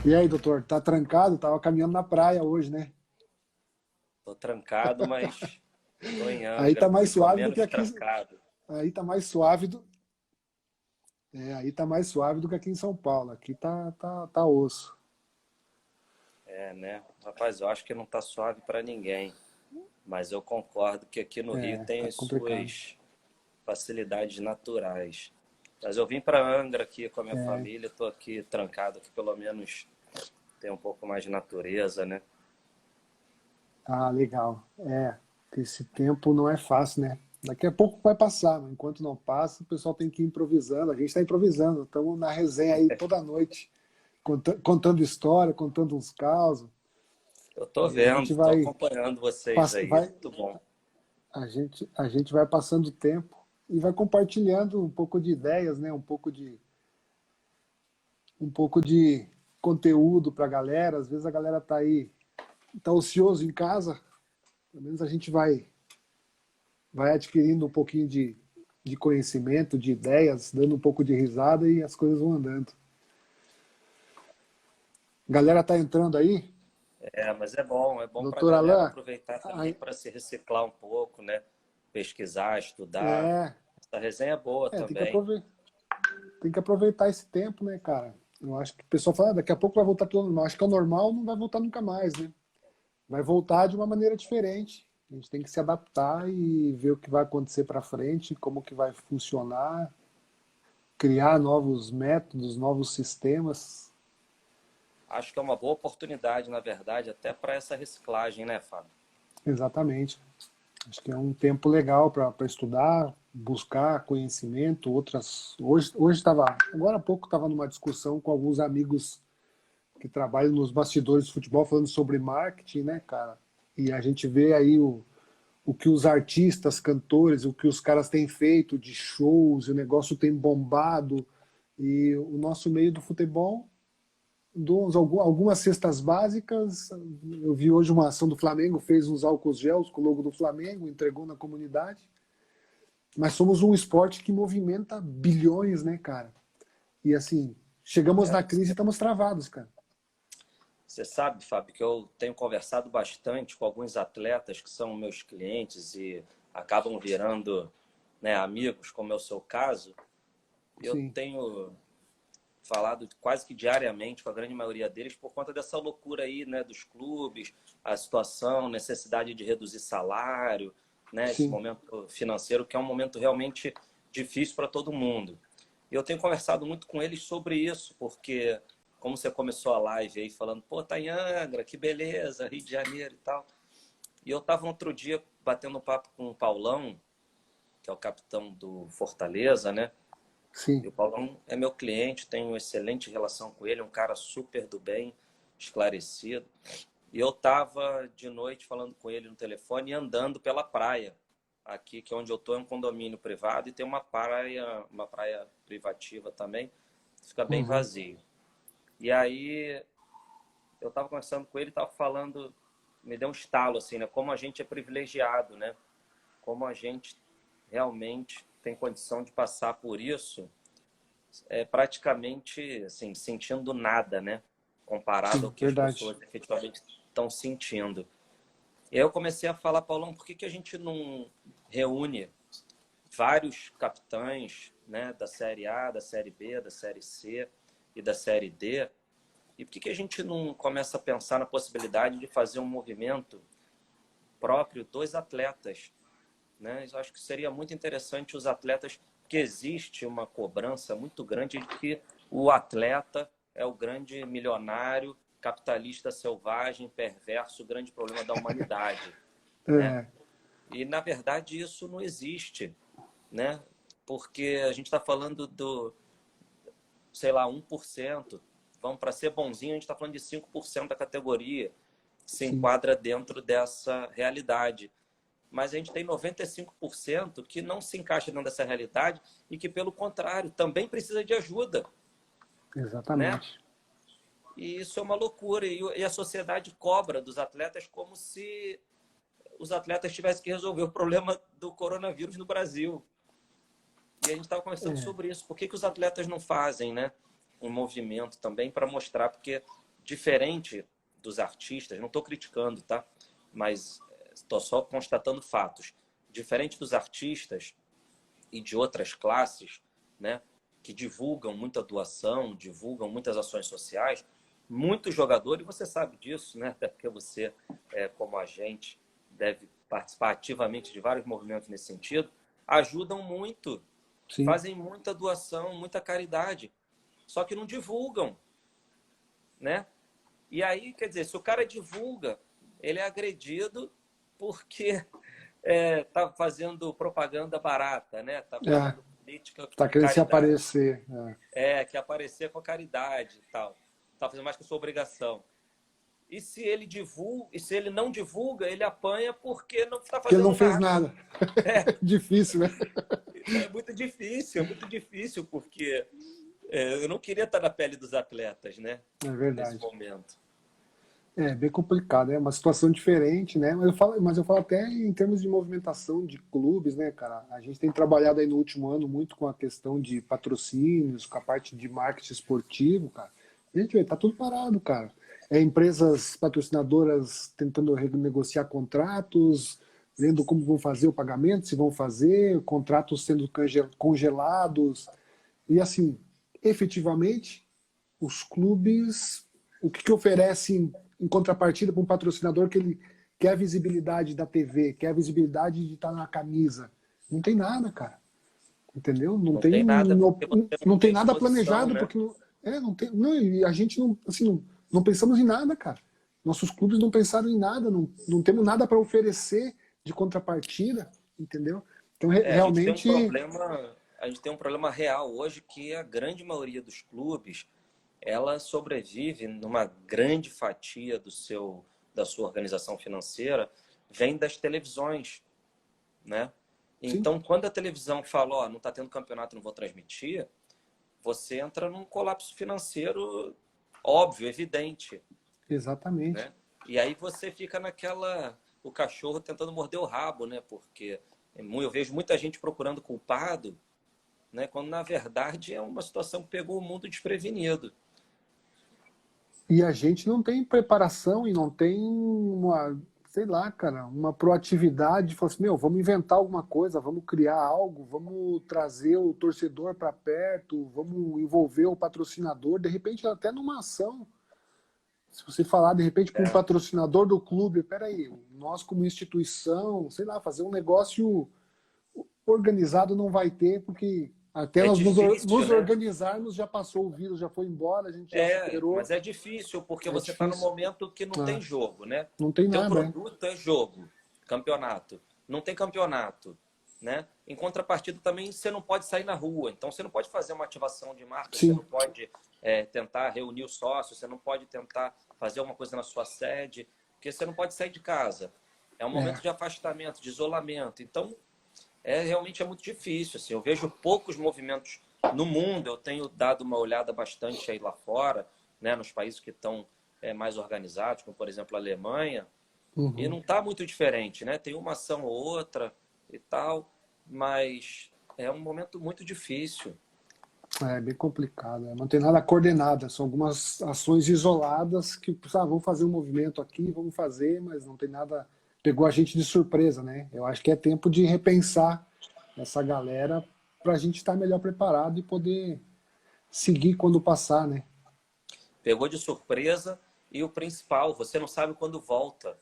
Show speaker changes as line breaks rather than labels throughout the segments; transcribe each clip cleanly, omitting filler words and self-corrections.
E aí, doutor, tá trancado? Tava caminhando na praia hoje, né?
Tô trancado, mas tô em
Aí tá
Angra,
mais
tô
suave do que
menos
aqui.
trancado.
Aí tá mais suave aí tá mais suave do que aqui em São Paulo. Aqui tá osso.
É, né? Rapaz, eu acho que não tá suave pra ninguém, mas eu concordo que aqui no Rio
É,
tem
tá
as
complicado.
suas facilidades naturais. Mas eu vim para Angra aqui com a minha
É,
família, tô aqui trancado, aqui pelo menos tem um pouco mais de natureza, né?
legal. Esse tempo não é fácil, né? Daqui a pouco vai passar, mas enquanto não passa, o pessoal tem que ir improvisando. A gente está improvisando, estamos na resenha aí toda noite, contando história, contando uns causos.
Eu tô
E a gente
vendo, tô acompanhando vocês aí,
vai,
muito bom.
a gente vai passando o tempo e vai compartilhando um pouco de ideias, né? Um pouco de conteúdo para a galera. Às vezes a galera tá aí, tá ocioso em casa. Pelo menos a gente vai adquirindo um pouquinho de conhecimento, de ideias, dando um pouco de risada e as coisas vão andando. A galera tá entrando aí.
É, mas é bom para a
Doutor
galera
Alain,
aproveitar também
aí-
para se reciclar um pouco, né? Pesquisar, estudar.
é,
Essa resenha é boa
tem que
também.
aproveitar. Tem que aproveitar esse tempo, né, cara? Eu acho que o pessoal fala, daqui a pouco vai voltar tudo ao normal. Acho que o normal não vai voltar nunca mais, né? Vai voltar de uma maneira diferente. A gente tem que se adaptar e ver o que vai acontecer para frente, como que vai funcionar, criar novos métodos, novos sistemas.
Acho que é uma boa oportunidade, na verdade, até para essa reciclagem, né, Fábio?
Exatamente. Acho que é um tempo legal para estudar, buscar conhecimento. Hoje estava, agora há pouco estava numa discussão com alguns amigos que trabalham nos bastidores de futebol falando sobre marketing, né, cara? E a gente vê aí o que os artistas, cantores, o que os caras têm feito de shows, o negócio tem bombado. E o nosso meio do futebol, algumas cestas básicas. Eu vi hoje uma ação do Flamengo, fez uns álcool gels com o logo do Flamengo, entregou na comunidade. Mas somos um esporte que movimenta bilhões, né, cara? E assim, chegamos
É,
na crise e estamos travados, cara.
você sabe, Fábio, que eu tenho conversado bastante com alguns atletas que são meus clientes e acabam virando, né, amigos, como é o seu caso. Eu
Sim,
tenho falado quase que diariamente com a grande maioria deles por conta dessa loucura aí, né, dos clubes, a situação, necessidade de reduzir salário, né, esse
sim.
momento financeiro que é um momento realmente difícil para todo mundo. E eu tenho conversado muito com eles sobre isso, porque como você começou a live aí falando, pô, tá em Angra, que beleza, Rio de Janeiro e tal. E eu estava outro dia batendo um papo com o Paulão, que é o capitão do Fortaleza, né?
Sim.
E o Paulão é meu cliente, tenho excelente relação com ele, é um cara super do bem, esclarecido. E eu estava de noite falando com ele no telefone e andando pela praia. Aqui, que é onde eu estou, é um condomínio privado e tem uma praia privativa também, fica bem
Uhum.
vazio. E aí eu estava conversando com ele, estava falando, me deu um estalo assim, né? Como a gente é privilegiado, né? Como a gente realmente tem condição de passar por isso praticamente assim, sentindo nada, né? Comparado ao
Sim,
que as
verdade.
pessoas efetivamente estão sentindo. E aí eu comecei a falar, Paulão, por que, que a gente não reúne vários capitães, né, da Série A, da Série B, da Série C e da Série D? E por que, que a gente não começa a pensar na possibilidade de fazer um movimento próprio dos atletas, né? Eu acho que seria muito interessante os atletas, porque existe uma cobrança muito grande de que o atleta é o grande milionário, capitalista selvagem, perverso, o grande problema da humanidade, né?
É,
E na verdade isso não existe, né? Porque a gente está falando do, sei lá, 1%. Vamos, para ser bonzinho, a gente está falando de 5% da categoria que se
sim,
enquadra dentro dessa realidade. Mas a gente tem 95% que não se encaixa dentro dessa realidade e que, pelo contrário, também precisa de ajuda, né?
exatamente.
E isso é uma loucura. E a sociedade cobra dos atletas como se os atletas tivessem que resolver o problema do coronavírus no Brasil. E a gente estava conversando
É,
sobre isso. Por que, que os atletas não fazem, né, um movimento também para mostrar? Porque diferente dos artistas, não estou criticando, tá? Mas estou só constatando fatos. Diferente dos artistas e de outras classes, né, que divulgam muita doação, divulgam muitas ações sociais, muitos jogadores, você sabe disso, né? Até porque você, como agente, deve participar ativamente de vários movimentos nesse sentido, ajudam muito,
Sim.
fazem muita doação, muita caridade, só que não divulgam, né? E aí, quer dizer, se o cara divulga, ele é agredido porque tá fazendo propaganda barata, né? Tá fazendo política
Tá
de
querendo se
caridade.
aparecer.
Quer aparecer com a caridade e tal. Tá fazendo mais que a sua obrigação. E se ele divulga, e se ele não divulga, ele apanha porque não está
Porque ele não
fazendo
fez
nada.
nada. Difícil, né?
Então é muito difícil, porque eu não queria estar na pele dos atletas, né?
É verdade.
Nesse momento.
É bem complicado, é uma situação diferente, né? Mas eu falo até em termos de movimentação de clubes, né, cara? A gente tem trabalhado aí no último ano muito com a questão de patrocínios, com a parte de marketing esportivo, cara. A gente vê, tá tudo parado, cara. Empresas patrocinadoras tentando renegociar contratos, vendo como vão fazer o pagamento, se vão fazer, contratos sendo congelados. E assim, efetivamente, os clubes, o que oferecem em contrapartida para um patrocinador que ele quer a visibilidade da TV, quer a visibilidade de estar na camisa? Não tem nada, cara. Entendeu? Não
Não
tem,
tem nada porque você não
não tem
tem
nada
exposição,
planejado,
né?
porque não tem. Não, e a gente não, assim, não pensamos em nada, cara. Nossos clubes não pensaram em nada, não temos nada para oferecer de contrapartida, entendeu? Então,
A gente tem um
realmente.
problema, a gente tem um problema real hoje que a grande maioria dos clubes, ela sobrevive numa grande fatia da sua organização financeira, vem das televisões, né?
Sim,
Então, quando a televisão fala, ó, não está tendo campeonato, não vou transmitir, você entra num colapso financeiro óbvio, evidente,
exatamente.
né? E aí você fica naquela, o cachorro tentando morder o rabo, né? Porque eu vejo muita gente procurando culpado, né? Quando na verdade é uma situação que pegou o mundo desprevenido.
E a gente não tem preparação e não tem uma, sei lá, cara, uma proatividade. Falar assim, meu, vamos inventar alguma coisa, vamos criar algo, vamos trazer o torcedor para perto, vamos envolver o patrocinador, de repente até numa ação. Se você falar, de repente, com um
É,
patrocinador do clube, peraí, nós como instituição, sei lá, fazer um negócio organizado não vai ter, porque até
é
nós
difícil,
nos
né?
organizarmos já passou o vírus, já foi embora, a gente já superou.
Mas é difícil porque
É
você está no
difícil.
momento que não tem
É,
jogo, né?
não tem
Teu
nada, é.
produto é jogo, campeonato. Não tem campeonato, né? Em contrapartida também você não pode sair na rua, então você não pode fazer uma ativação de marca, você
Sim,
não pode tentar reunir os sócios, você não pode tentar fazer uma coisa na sua sede, porque você não pode sair de casa. É um
é.
momento de afastamento, de isolamento. Então, realmente é muito difícil. Assim, eu vejo poucos movimentos no mundo. Eu tenho dado uma olhada bastante aí lá fora, né, nos países que estão mais organizados, como por exemplo a Alemanha, e
Uhum.
não está muito diferente, né? Tem uma ação ou outra e tal, mas é um momento muito difícil.
É bem complicado. Não tem nada coordenado. São algumas ações isoladas que, vamos fazer um movimento aqui, vamos fazer, mas não tem nada. Pegou a gente de surpresa, né? Eu acho que é tempo de repensar essa galera para a gente estar melhor preparado e poder seguir quando passar, né?
Pegou de surpresa e o principal, você não sabe quando volta.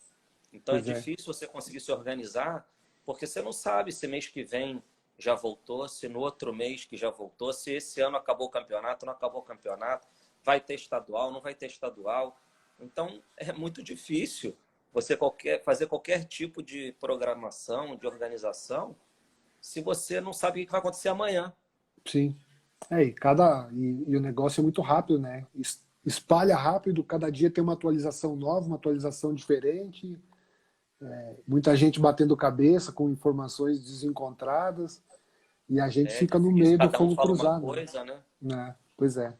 Então é
Pois é.
difícil você conseguir se organizar, porque você não sabe se mês que vem já voltou, se no outro mês que já voltou, se esse ano acabou o campeonato, não acabou o campeonato, vai ter estadual, não vai ter estadual. Então é muito difícil você fazer qualquer tipo de programação, de organização, se você não sabe o que vai acontecer amanhã.
Sim. E o negócio é muito rápido, né? Espalha rápido, cada dia tem uma atualização nova, uma atualização diferente, muita gente batendo cabeça com informações desencontradas, e a gente
É
fica no
difícil,
meio do
cada um
fogo
fala uma
cruzado,
coisa, né?
né? Pois é.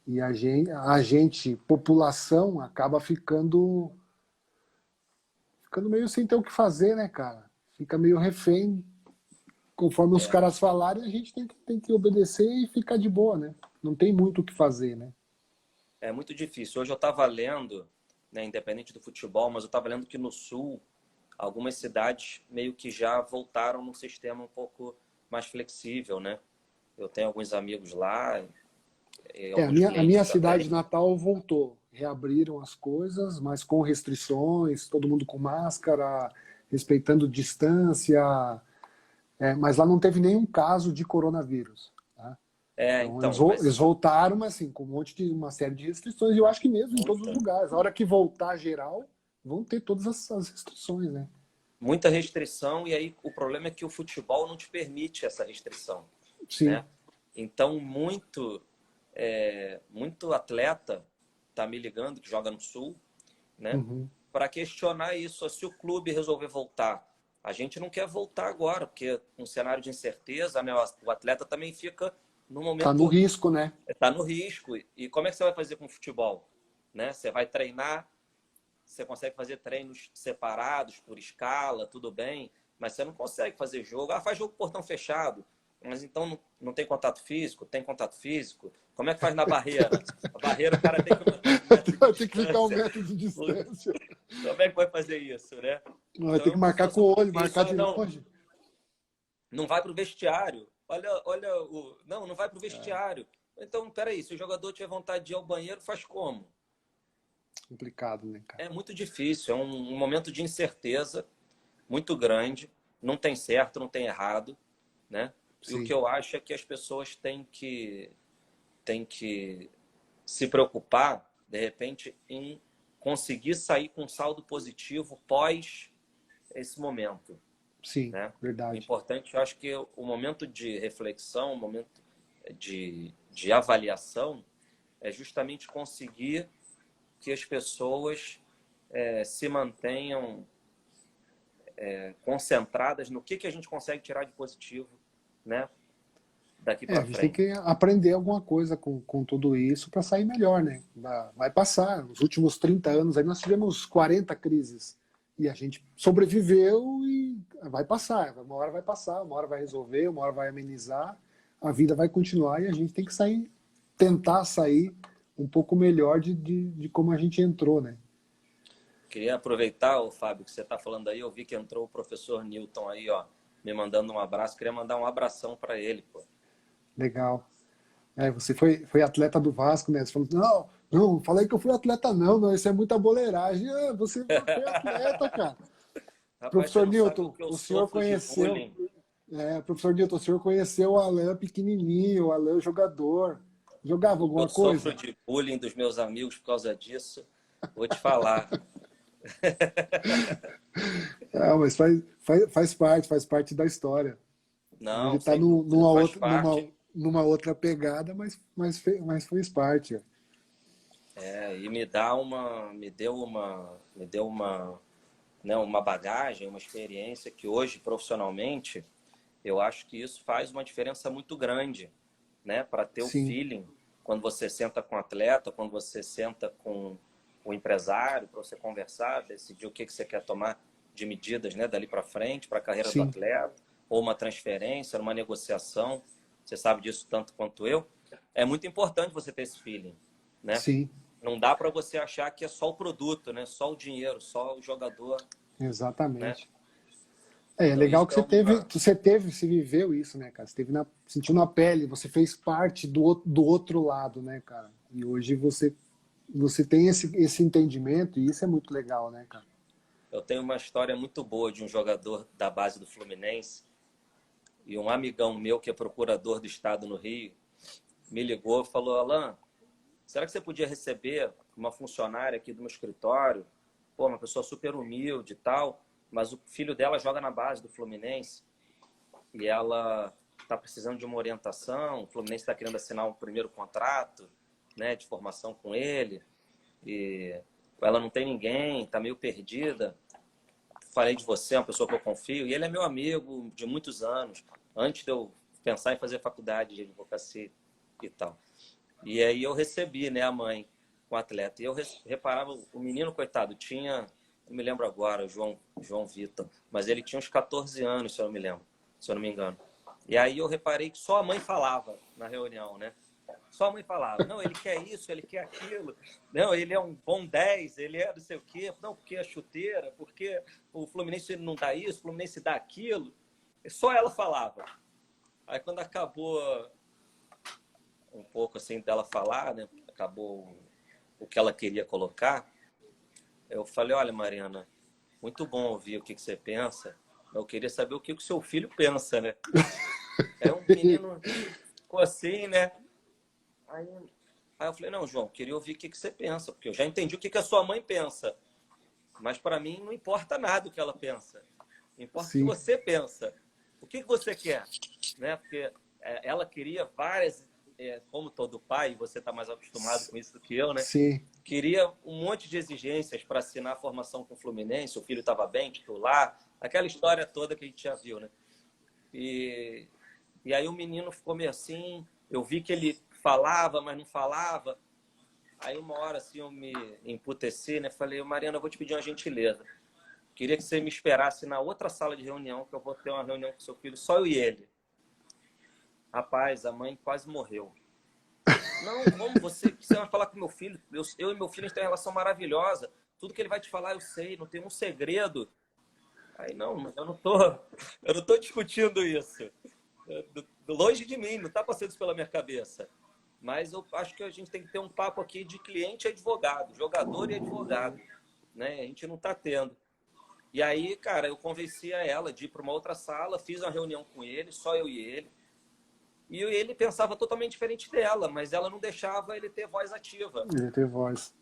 E a gente, população, acaba ficando meio sem ter o que fazer, né, cara? Fica meio refém. Conforme os
É,
caras falarem, a gente tem que obedecer e ficar de boa, né? Não tem muito o que fazer, né?
é muito difícil. Hoje eu estava lendo, né, independente do futebol, mas eu estava lendo que no Sul, algumas cidades meio que já voltaram num sistema um pouco mais flexível, né? Eu tenho alguns amigos lá, e
É,
alguns
a minha
clientes
cidade
também.
natal voltou. Reabriram as coisas, mas com restrições, todo mundo com máscara, respeitando distância. Mas lá não teve nenhum caso de coronavírus. Tá? Então
Então,
eles
mas
voltaram, mas assim, com uma série de restrições. E eu acho que mesmo em todos os
muita,
lugares. A hora que voltar geral, vão ter todas as restrições, né?
muita restrição, e aí o problema é que o futebol não te permite essa restrição,
Sim.
né? Então, muito atleta tá me ligando, que joga no Sul, né?
Uhum.
Para questionar isso. Se o clube resolver voltar, a gente não quer voltar agora, porque um cenário de incerteza, né? O atleta também fica no
Tá no
momento,
risco, né?
está no risco. E como é que você vai fazer com o futebol? Né? Você vai treinar, você consegue fazer treinos separados por escala, tudo bem, mas você não consegue fazer jogo. Ah, faz jogo com portão fechado. Mas então não tem contato físico? Tem contato físico? Como é que faz na barreira? A barreira o cara tem que manter 1 metro de
Vai ter que ficar 1
distância.
metro de distância.
Como é que vai fazer isso, né?
Vai ter
Então
que
é uma
marcar com
situação
o
muito
olho,
difícil.
marcar
Ah,
de
não,
longe.
não vai para o vestiário. Olha o. Não, não vai para o vestiário. Então, peraí, se o jogador tiver vontade de ir ao banheiro, faz como?
Complicado, né, cara?
É muito difícil, é um momento de incerteza muito grande. Não tem certo, não tem errado, né? E o que
Sim.
eu acho é que as pessoas têm que se preocupar, de repente, em conseguir sair com um saldo positivo pós esse momento,
Sim,
né? O
verdade.
importante, eu acho que o momento de reflexão, o momento de avaliação é justamente conseguir que as pessoas se mantenham concentradas no que a gente consegue tirar de positivo, né, daqui
É,
para
a gente tem que
frente.
aprender alguma coisa com tudo isso para sair melhor, né? Vai passar. Nos últimos 30 anos aí nós tivemos 40 crises e a gente sobreviveu e vai passar. Uma hora vai passar, uma hora vai resolver, uma hora vai amenizar, a vida vai continuar e a gente tem que sair, tentar sair um pouco melhor de como a gente entrou, né?
Queria aproveitar, o Fábio, que você está falando aí, eu vi que entrou o professor Newton aí, ó, me mandando um abraço. Queria mandar um abração para ele, pô.
Legal. Você foi atleta do Vasco, né? Você falou, não, falei que eu fui atleta, não, isso é muita boleiragem. Você foi atleta, cara.
Rapaz, você
Professor
não sabe o
Newton,
que eu
o senhor
sofro de
conheceu,
bullying.
professor Newton, o senhor conheceu o Alain pequenininho, o Alain jogador. Jogava
O que
alguma
eu sofro
coisa?
de bullying dos meus amigos por causa disso, vou te falar.
Mas faz parte da história. Hoje
Não,
está
sem dúvida, faz parte.
numa outra pegada, mas fez parte.
E me deu uma, né, uma bagagem, uma experiência que hoje, profissionalmente, eu acho que isso faz uma diferença muito grande, né? Para ter o
Sim,
feeling, quando você senta com o atleta, quando você senta com o empresário, para você conversar, decidir o que você quer tomar de medidas, né, dali para frente, para a carreira do
sim,
atleta, ou uma transferência, uma negociação, você sabe disso tanto quanto eu. É muito importante você ter esse feeling, né?
sim,
Não dá para você achar que é só o produto, né? Só o dinheiro, só o jogador, né?
exatamente. É
Então
legal
isso
que
é uma.
você viveu isso, né, cara? Você sentiu na pele, você fez parte do outro lado, né, cara? E hoje você tem esse entendimento e isso é muito legal, né, cara?
Eu tenho uma história muito boa de um jogador da base do Fluminense e um amigão meu que é procurador do estado no Rio me ligou e falou: Alan, será que você podia receber uma funcionária aqui do meu escritório? Pô, uma pessoa super humilde e tal, mas o filho dela joga na base do Fluminense e ela está precisando de uma orientação. O Fluminense está querendo assinar um primeiro contrato, né, de formação com ele e ela não tem ninguém, está meio perdida. Falei de você, é uma pessoa que eu confio, e ele é meu amigo de muitos anos, antes de eu pensar em fazer faculdade de advocacia e tal. E aí eu recebi, né, a mãe com o atleta. E eu reparava, o menino, coitado, tinha, não me lembro agora, João Vitor, mas ele tinha uns 14 anos, se eu não me engano. E aí eu reparei que só a mãe falava na reunião, né? Só a mãe falava, não, ele quer isso, ele quer aquilo, não, ele é um bom 10, ele é não sei o quê, não, porque é chuteira, porque o Fluminense não dá isso, o Fluminense dá aquilo. Só ela falava. Aí quando acabou um pouco assim dela falar, né, acabou o que ela queria colocar, eu falei, olha, Mariana, muito bom ouvir o que você pensa, mas eu queria saber o que o seu filho pensa, né? É um menino ficou assim, né? Aí eu falei, não, João, queria ouvir o que você pensa, porque eu já entendi o que a sua mãe pensa. Mas para mim não importa nada o que ela pensa. Importa o que
Sim,
você pensa. O que você quer? Né? Porque ela queria várias, como todo pai, você está mais acostumado com isso do que eu, né?
sim.
Queria um monte de exigências para assinar a formação com o Fluminense, o filho estava bem, titular, aquela história toda que a gente já viu, né? E aí o menino ficou meio assim, eu vi que ele falava, mas não falava. Aí uma hora assim eu me emputeci, né? Falei, Mariana, eu vou te pedir uma gentileza. Queria que você me esperasse na outra sala de reunião, que eu vou ter uma reunião com seu filho, só eu e ele. Rapaz, a mãe quase morreu. Não, como você vai falar com meu filho? Eu e meu filho a gente tem uma relação maravilhosa. Tudo que ele vai te falar eu sei, não tem um segredo. Aí não, mas eu não tô discutindo isso. Longe de mim, não está passando isso pela minha cabeça. Mas eu acho que a gente tem que ter um papo aqui de cliente e advogado, jogador e advogado, né? A gente não está tendo. E aí, cara, eu convenci a ela de ir para uma outra sala, fiz uma reunião com ele, só eu e ele. E ele pensava totalmente diferente dela, mas ela não deixava ele ter voz ativa.
Ele tem voz.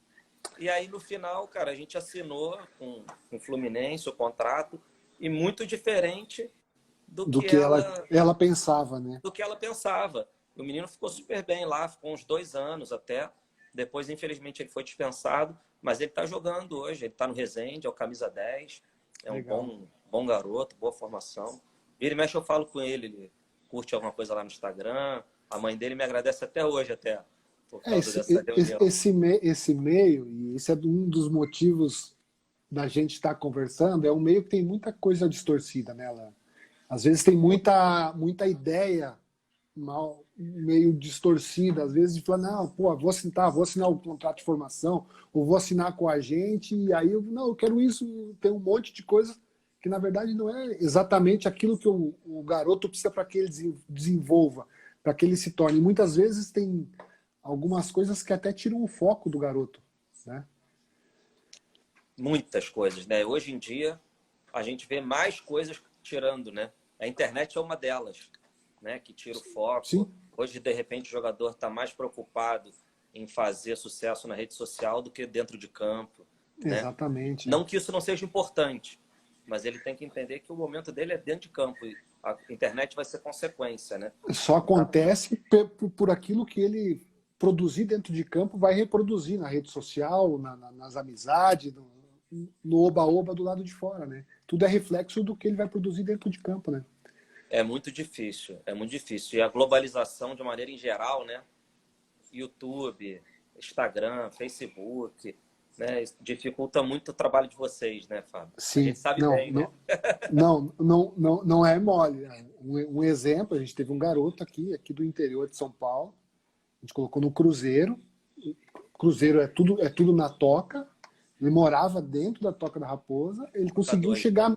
E aí, no final, cara, a gente assinou com o Fluminense o contrato, e muito diferente do
Do
que
que ela pensava, né?
pensava. O menino ficou super bem lá, ficou uns 2 anos até. Depois, infelizmente, ele foi dispensado, mas ele está jogando hoje. Ele está no Resende, é o camisa 10. É um
Legal.
bom garoto, boa formação. Vira e mexe, eu falo com ele, ele curte alguma coisa lá no Instagram. A mãe dele me agradece até hoje, até, por causa dessa reunião.
Esse meio, e esse é um dos motivos da gente estar conversando, é um meio que tem muita coisa distorcida nela. Às vezes tem muita ideia mal, meio distorcida, às vezes de falar, não, pô, vou assinar o contrato de formação, ou vou assinar com a gente, e aí eu quero isso, tem um monte de coisa que na verdade não é exatamente aquilo que o garoto precisa para que ele desenvolva, para que ele se torne. E muitas vezes tem algumas coisas que até tiram o foco do garoto, né?
Muitas coisas, né? Hoje em dia, a gente vê mais coisas tirando, né? A internet é uma delas, né? Que tira o foco.
Sim.
Hoje, de repente, o jogador está mais preocupado em fazer sucesso na rede social do que dentro de campo, né?
Exatamente.
Não que isso não seja importante, mas ele tem que entender que o momento dele é dentro de campo e a internet vai ser consequência, né?
Só acontece por aquilo que ele produzir dentro de campo vai reproduzir na rede social, nas amizades, no oba-oba do lado de fora, né? Tudo é reflexo do que ele vai produzir dentro de campo, né?
É muito difícil, é muito difícil. E a globalização, de maneira em geral, né? YouTube, Instagram, Facebook, né? Isso dificulta muito o trabalho de vocês, né, Fábio?
Sim.
A gente sabe bem, né?
Não é mole. Um exemplo, a gente teve um garoto aqui do interior de São Paulo, a gente colocou no Cruzeiro. Cruzeiro é tudo na Toca. Ele morava dentro da Toca da Raposa. Ele conseguiu chegar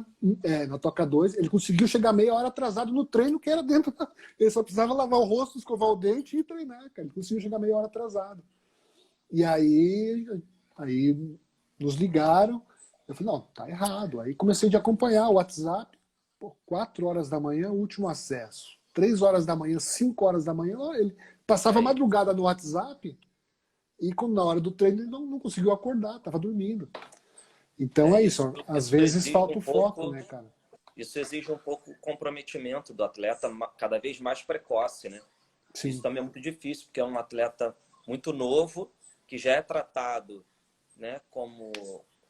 na Toca 2. Ele conseguiu chegar meia hora atrasado no treino, que era dentro da... Ele só precisava lavar o rosto, escovar o dente e treinar, cara. Ele conseguiu chegar meia hora atrasado. E aí nos ligaram. Eu falei, não, tá errado. Aí comecei a acompanhar o WhatsApp. 4 horas da manhã, último acesso. 3 horas da manhã, 5 horas da manhã, ele passava a madrugada no WhatsApp. E na hora do treino ele não conseguiu acordar, estava dormindo. Então é isso. Às vezes falta o foco, né, cara?
Isso exige um pouco o comprometimento do atleta cada vez mais precoce, né?
Sim.
Isso também é muito difícil, porque é um atleta muito novo, que já é tratado, né, como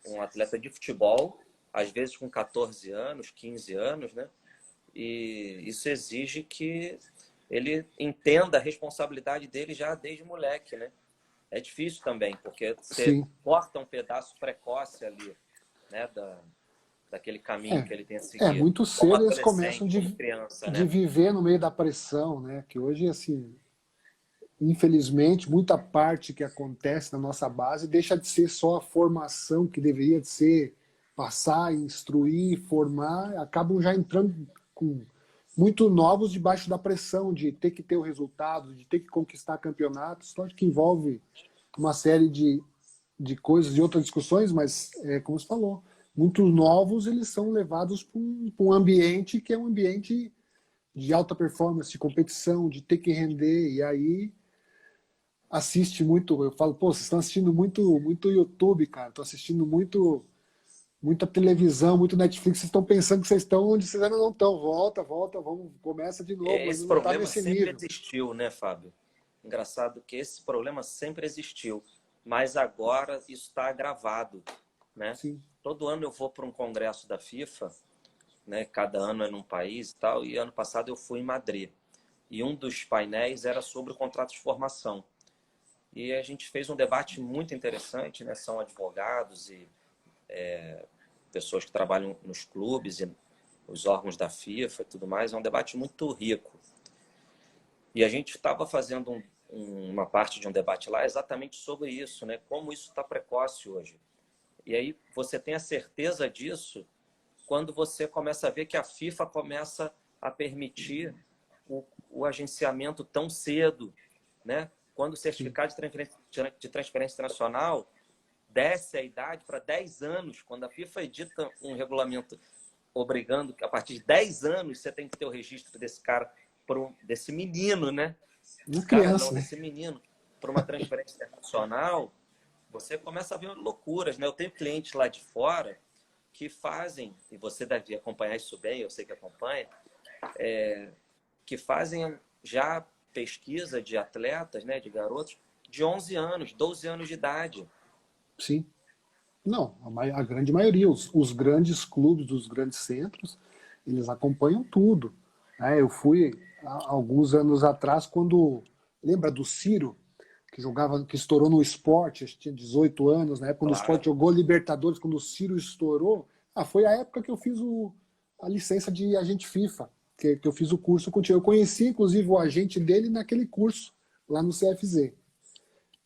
um atleta de futebol, às vezes com 14 anos, 15 anos, né? E isso exige que ele entenda a responsabilidade dele já desde moleque, né? É difícil também, porque você corta um pedaço precoce ali, né, daquele caminho que ele tem a seguir.
Muito cedo eles começam
criança,
de viver no meio da pressão, né? Que hoje, assim, infelizmente, muita parte que acontece na nossa base deixa de ser só a formação que deveria de ser passar, instruir, formar, acabam já entrando com muito novos debaixo da pressão de ter que ter o resultado, de ter que conquistar campeonatos, lógico que envolve uma série de coisas, de outras discussões, mas, como você falou, muitos novos eles são levados para um ambiente que é um ambiente de alta performance, de competição, de ter que render, e aí assiste muito, eu falo, pô, vocês estão assistindo muito YouTube, cara, estão assistindo muita televisão, muito Netflix, vocês estão pensando que vocês estão onde vocês ainda não estão, volta, vamos, começa de novo, mas
Esse
não está
problema
nesse
sempre
nível.
existiu, né, Fábio? Engraçado que esse problema sempre existiu, mas agora isso está agravado, né?
Sim,
Todo ano eu vou para um congresso da FIFA, né? Cada ano é num país e tal, e ano passado eu fui em Madrid. E um dos painéis era sobre o contrato de formação. E a gente fez um debate muito interessante, né? São advogados e pessoas que trabalham nos clubes e os órgãos da FIFA e tudo mais. É um debate muito rico. E a gente estava fazendo uma parte de um debate lá exatamente sobre isso, né? Como isso está precoce hoje. E aí você tem a certeza disso quando você começa a ver que a FIFA começa a permitir o agenciamento tão cedo, né? Quando o
sim,
certificado de transferência internacional desce a idade para 10 anos, quando a FIFA edita um regulamento obrigando que a partir de 10 anos você tem que ter o registro desse cara, desse menino, né?
uma
Desse cara não,
criança, né?
desse menino, para uma transferência internacional, você começa a ver loucuras, né? Eu tenho clientes lá de fora que fazem, e você deve acompanhar isso bem, eu sei que acompanha, que fazem já pesquisa de atletas, né, de garotos, de 11 anos, 12 anos de idade.
Sim. Não, a grande maioria, os grandes clubes dos grandes centros, eles acompanham tudo. Né? Eu fui há alguns anos atrás, quando. Lembra do Ciro, que jogava, que estourou no esporte, acho que tinha 18 anos, na época quando o esporte
Claro.
jogou Libertadores, quando o Ciro estourou. Foi a época que eu fiz a licença de agente FIFA, que eu fiz o curso contigo. Eu conheci, inclusive, o agente dele naquele curso, lá no CFZ.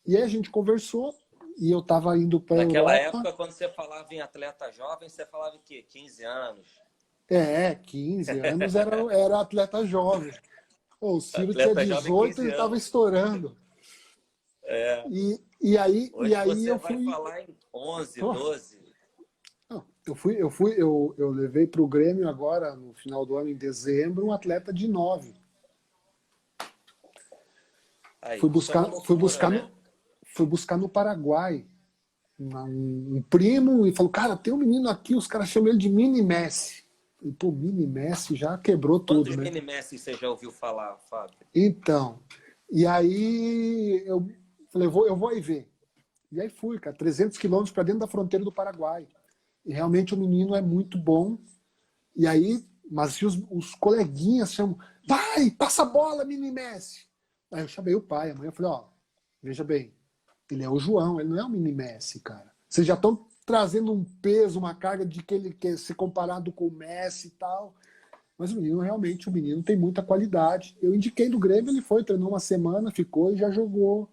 E aí a gente conversou, e eu estava indo para a
Naquela
Europa.
época, quando você falava em atleta jovem, você falava o quê? 15 anos.
15 anos era atleta jovem. Pô, o Ciro tinha
Atleta jovem,
18, ele
15
estava
anos.
estourando. E
Hoje
aí
você
eu
vai
fui.
falar em 11,
Oh,
12.
não, eu levei para o Grêmio agora, no final do ano, em dezembro, um atleta de 9.
Aí,
Fui
isso é uma
buscar, fui
loucura,
buscar
né?
no, fui buscar no Paraguai um primo e falou: Cara, tem um menino aqui, os caras chamam ele de Mini Messi. E, pô, Mini Messi já quebrou tudo,
Quantos
né?
mini-messi você já ouviu falar, Fábio?
Então, e aí eu falei: eu vou aí ver. E aí fui, cara, 300 quilômetros para dentro da fronteira do Paraguai. E realmente o menino é muito bom. E aí, mas se os coleguinhas chamam, vai, passa a bola, mini Messi. Aí eu chamei o pai, a mãe, eu falei, ó, veja bem, ele é o João, ele não é o mini Messi, cara. Vocês já estão trazendo um peso, uma carga de que ele quer ser comparado com o Messi e tal. Mas o menino, realmente, o menino tem muita qualidade. Eu indiquei do Grêmio, ele foi, treinou uma semana, ficou e já jogou.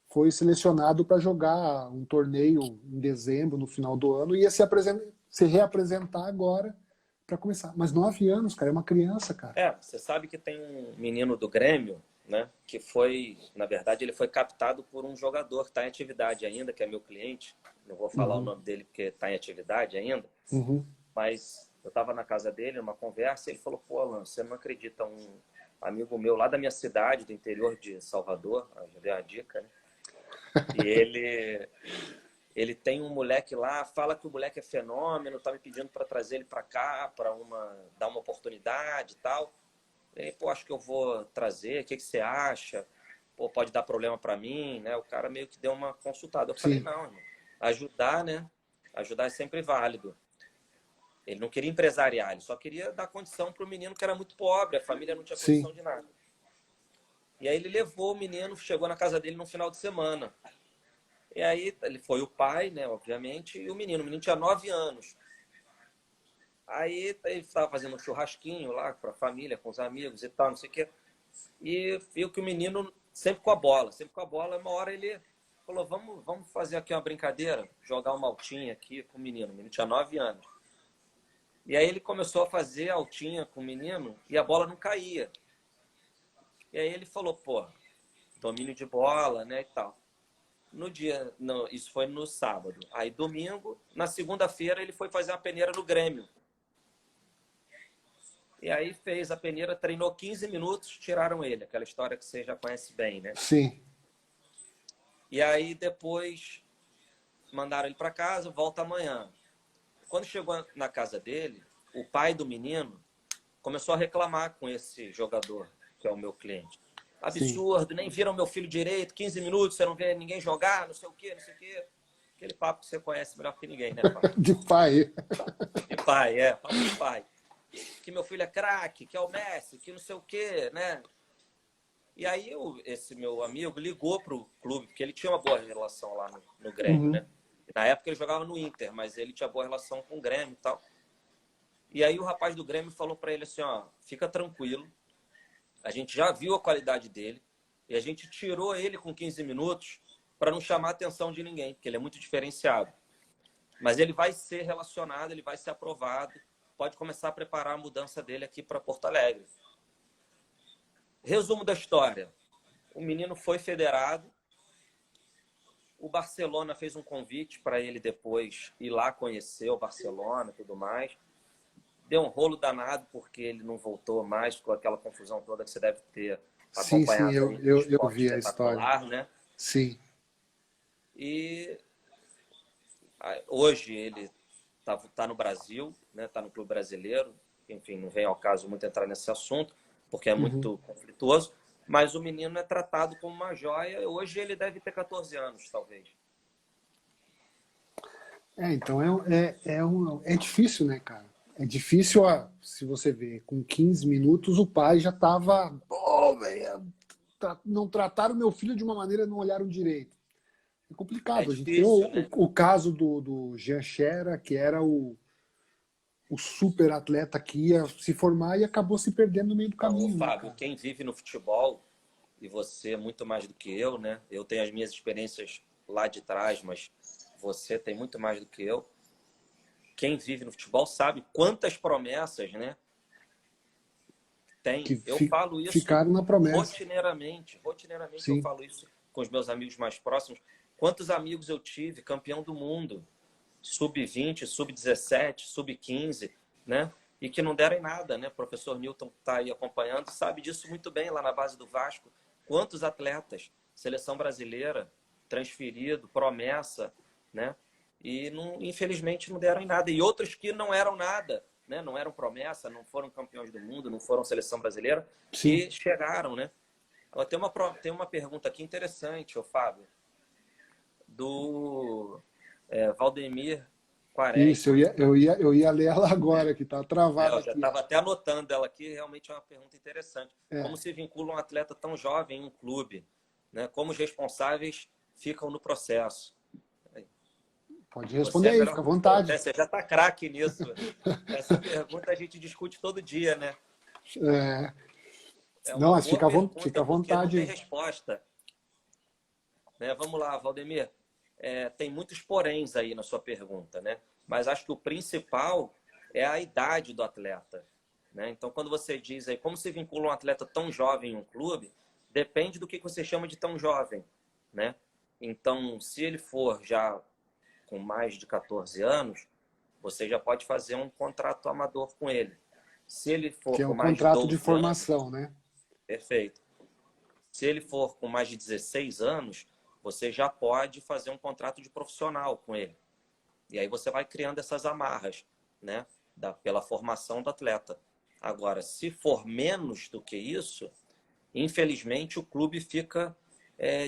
Foi selecionado para jogar um torneio em dezembro, no final do ano, e ia se reapresentar agora para começar. Mas 9 anos, cara, é uma criança, cara.
Você sabe que tem um menino do Grêmio, né? Que foi, na verdade, ele foi captado por um jogador que está em atividade ainda, que é meu cliente. Não vou falar o
Uhum,
nome dele porque está em atividade ainda.
uhum,
Mas eu estava na casa dele, numa conversa, e ele falou: Pô, Alan, você não acredita, um amigo meu lá da minha cidade, do interior de Salvador, já dei uma dica, né? E ele tem um moleque lá, fala que o moleque é fenômeno, tá me pedindo para trazer ele para cá, para dar uma oportunidade e tal. E aí, pô, acho que eu vou trazer, o que você acha? Pô, pode dar problema para mim, né? O cara meio que deu uma consultada. Eu falei:
sim,
Não, irmão, ajudar, né? Ajudar é sempre válido. Ele não queria empresariar, ele só queria dar condição para o menino que era muito pobre, a família não tinha
sim,
condição de nada. E aí ele levou o menino, chegou na casa dele no final de semana. E aí ele foi o pai, né, obviamente, e o menino tinha 9 anos. Aí ele estava fazendo um churrasquinho lá com a família, com os amigos e tal, não sei o quê. E viu que o menino sempre com a bola, sempre com a bola. Uma hora ele falou, vamos fazer aqui uma brincadeira, jogar uma altinha aqui com o menino. O menino tinha 9 anos. E aí ele começou a fazer altinha com o menino e a bola não caía. E aí ele falou, pô, domínio de bola, né, e tal. No dia, isso foi no sábado. Aí domingo, na segunda-feira, ele foi fazer uma peneira no Grêmio. E aí fez a peneira, treinou 15 minutos, tiraram ele. Aquela história que você já conhece bem, né?
Sim.
E aí depois mandaram ele para casa, volta amanhã. Quando chegou na casa dele, o pai do menino começou a reclamar com esse jogador, que é o meu cliente. Absurdo, nem viram meu filho direito, 15 minutos, você não vê ninguém jogar, não sei o quê, não sei o quê. Aquele papo que você conhece melhor que ninguém, né, pai?
De pai.
De pai, papo de pai. Que meu filho é craque, que é o Messi, que não sei o quê, né? E aí esse meu amigo ligou pro clube, porque ele tinha uma boa relação lá no Grêmio, né? Na época ele jogava no Inter, mas ele tinha boa relação com o Grêmio e tal. E aí o rapaz do Grêmio falou para ele assim, ó, fica tranquilo, a gente já viu a qualidade dele e a gente tirou ele com 15 minutos para não chamar a atenção de ninguém, porque ele é muito diferenciado. Mas ele vai ser relacionado, ele vai ser aprovado, pode começar a preparar a mudança dele aqui para Porto Alegre. Resumo da história. O menino foi federado, o Barcelona fez um convite para ele depois ir lá conhecer o Barcelona e tudo mais. Deu um rolo danado porque ele não voltou mais com aquela confusão toda que você deve ter
Sim,
acompanhado aí no
eu
esporte
vi a história.
espetacular, né?
Sim.
E hoje ele tá no Brasil, né? Tá no clube brasileiro. Enfim, não vem ao caso muito entrar nesse assunto, porque é muito conflituoso. Mas o menino é tratado como uma joia. Hoje ele deve ter 14 anos, talvez.
Então é difícil, né, cara? É difícil, ó, se você vê, com 15 minutos o pai já tava, pô, velho, não trataram meu filho de uma maneira, não olharam direito. É
É
complicado. A gente tem
difícil, né?
o caso do Jean Xera, que era o super atleta que ia se formar e acabou se perdendo no meio do
Não, ô,
caminho, né,
Fábio,
cara?
quem vive no futebol, e você muito mais do que eu, né? Eu tenho as minhas experiências lá de trás, mas você tem muito mais do que eu. Quem vive no futebol sabe quantas promessas, né? Tem.
Que
Eu falo isso
ficaram na promessa.
rotineiramente. Rotineiramente eu
Sim.
falo isso com os meus amigos mais próximos. Quantos amigos eu tive, campeão do mundo, sub-20, sub-17, sub-15, né? E que não deram em nada, né? O professor Newton está aí acompanhando, sabe disso muito bem lá na base do Vasco. Quantos atletas, seleção brasileira, transferido, promessa, né? E não, infelizmente não deram em nada. E outros que não eram nada, né? Não eram promessa, não foram campeões do mundo, não foram seleção brasileira
Sim.
e chegaram, né? Tem uma pergunta aqui interessante, ô Fábio, do Valdemir
Isso,
Quaresma.
eu ia ler ela agora, que tá travada
Eu já
aqui,
estava
ó.
até anotando ela aqui, realmente é uma pergunta interessante.
É,
Como se vincula um atleta tão jovem em um clube? Né? Como os responsáveis ficam no processo?
pode
Você
responder
é
aí,
melhor
fica à
que eu, até
vontade.
você já está craque nisso. Essa pergunta a gente discute todo dia, né?
É,
É
não,
uma
mas
boa
fica
pergunta
à
porque não tem
vontade.
resposta. Né? Vamos lá, Valdemir. Tem muitos poréns aí na sua pergunta, né? Mas acho que o principal é a idade do atleta. Né? Então, quando você diz aí como se vincula um atleta tão jovem em um clube, depende do que você chama de tão jovem. Né? Então, se ele for já com mais de 14 anos, você já pode fazer um contrato amador com ele. Se ele
Que
for
é
com
o
mais de
contrato de
12 anos,
formação, né?
perfeito. Se ele for com mais de 16 anos, você já pode fazer um contrato de profissional com ele. E aí você vai criando essas amarras, né? Pela formação do atleta. Agora, se for menos do que isso, infelizmente o clube fica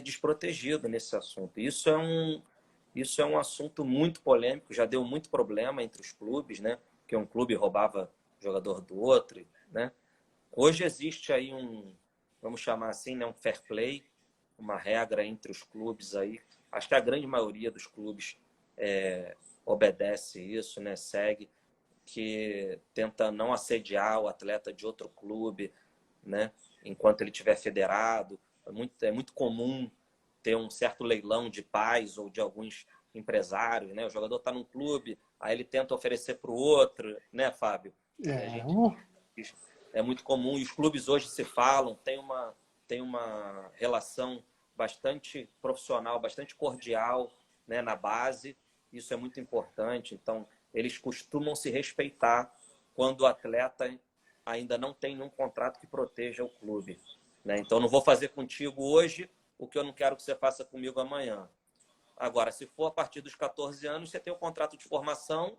desprotegido nesse assunto. Isso é um assunto muito polêmico, já deu muito problema entre os clubes, né? Que um clube roubava jogador do outro, né? Hoje existe aí vamos chamar assim, né, um fair play, uma regra entre os clubes aí. Acho que a grande maioria dos clubes obedece isso, né, segue, que tenta não assediar o atleta de outro clube, né, enquanto ele estiver federado. É muito comum ter um certo leilão de pais ou de alguns empresários, né? O jogador está num clube, aí ele tenta oferecer para o outro, né, Fábio? E a
É,
gente é muito comum, e os clubes hoje se falam, tem uma relação bastante profissional, bastante cordial, né, na base. Isso é muito importante. Então, eles costumam se respeitar quando o atleta ainda não tem nenhum contrato que proteja o clube, né? Então, não vou fazer contigo hoje o que eu não quero que você faça comigo amanhã. Agora, se for a partir dos 14 anos, você tem o contrato de formação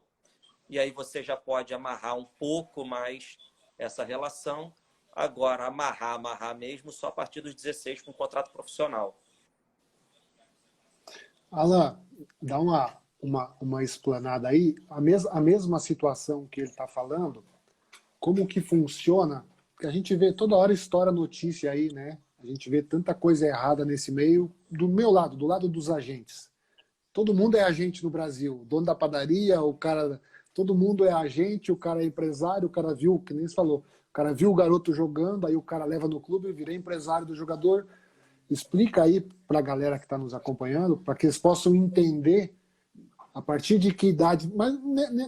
e aí você já pode amarrar um pouco mais essa relação. Agora, amarrar mesmo só a partir dos 16 com contrato profissional.
Alan, dá uma explanada aí. A mesma situação que ele está falando, como que funciona? Porque a gente vê toda hora estoura notícia aí, né? A gente vê tanta coisa errada nesse meio. Do meu lado, do lado dos agentes. Todo mundo é agente no Brasil. O dono da padaria, o cara. Todo mundo é agente, o cara é empresário, o cara viu, que nem você falou, o cara viu o garoto jogando, aí o cara leva no clube, eu virei empresário do jogador. Explica aí para a galera que está nos acompanhando, para que eles possam entender a partir de que idade, mas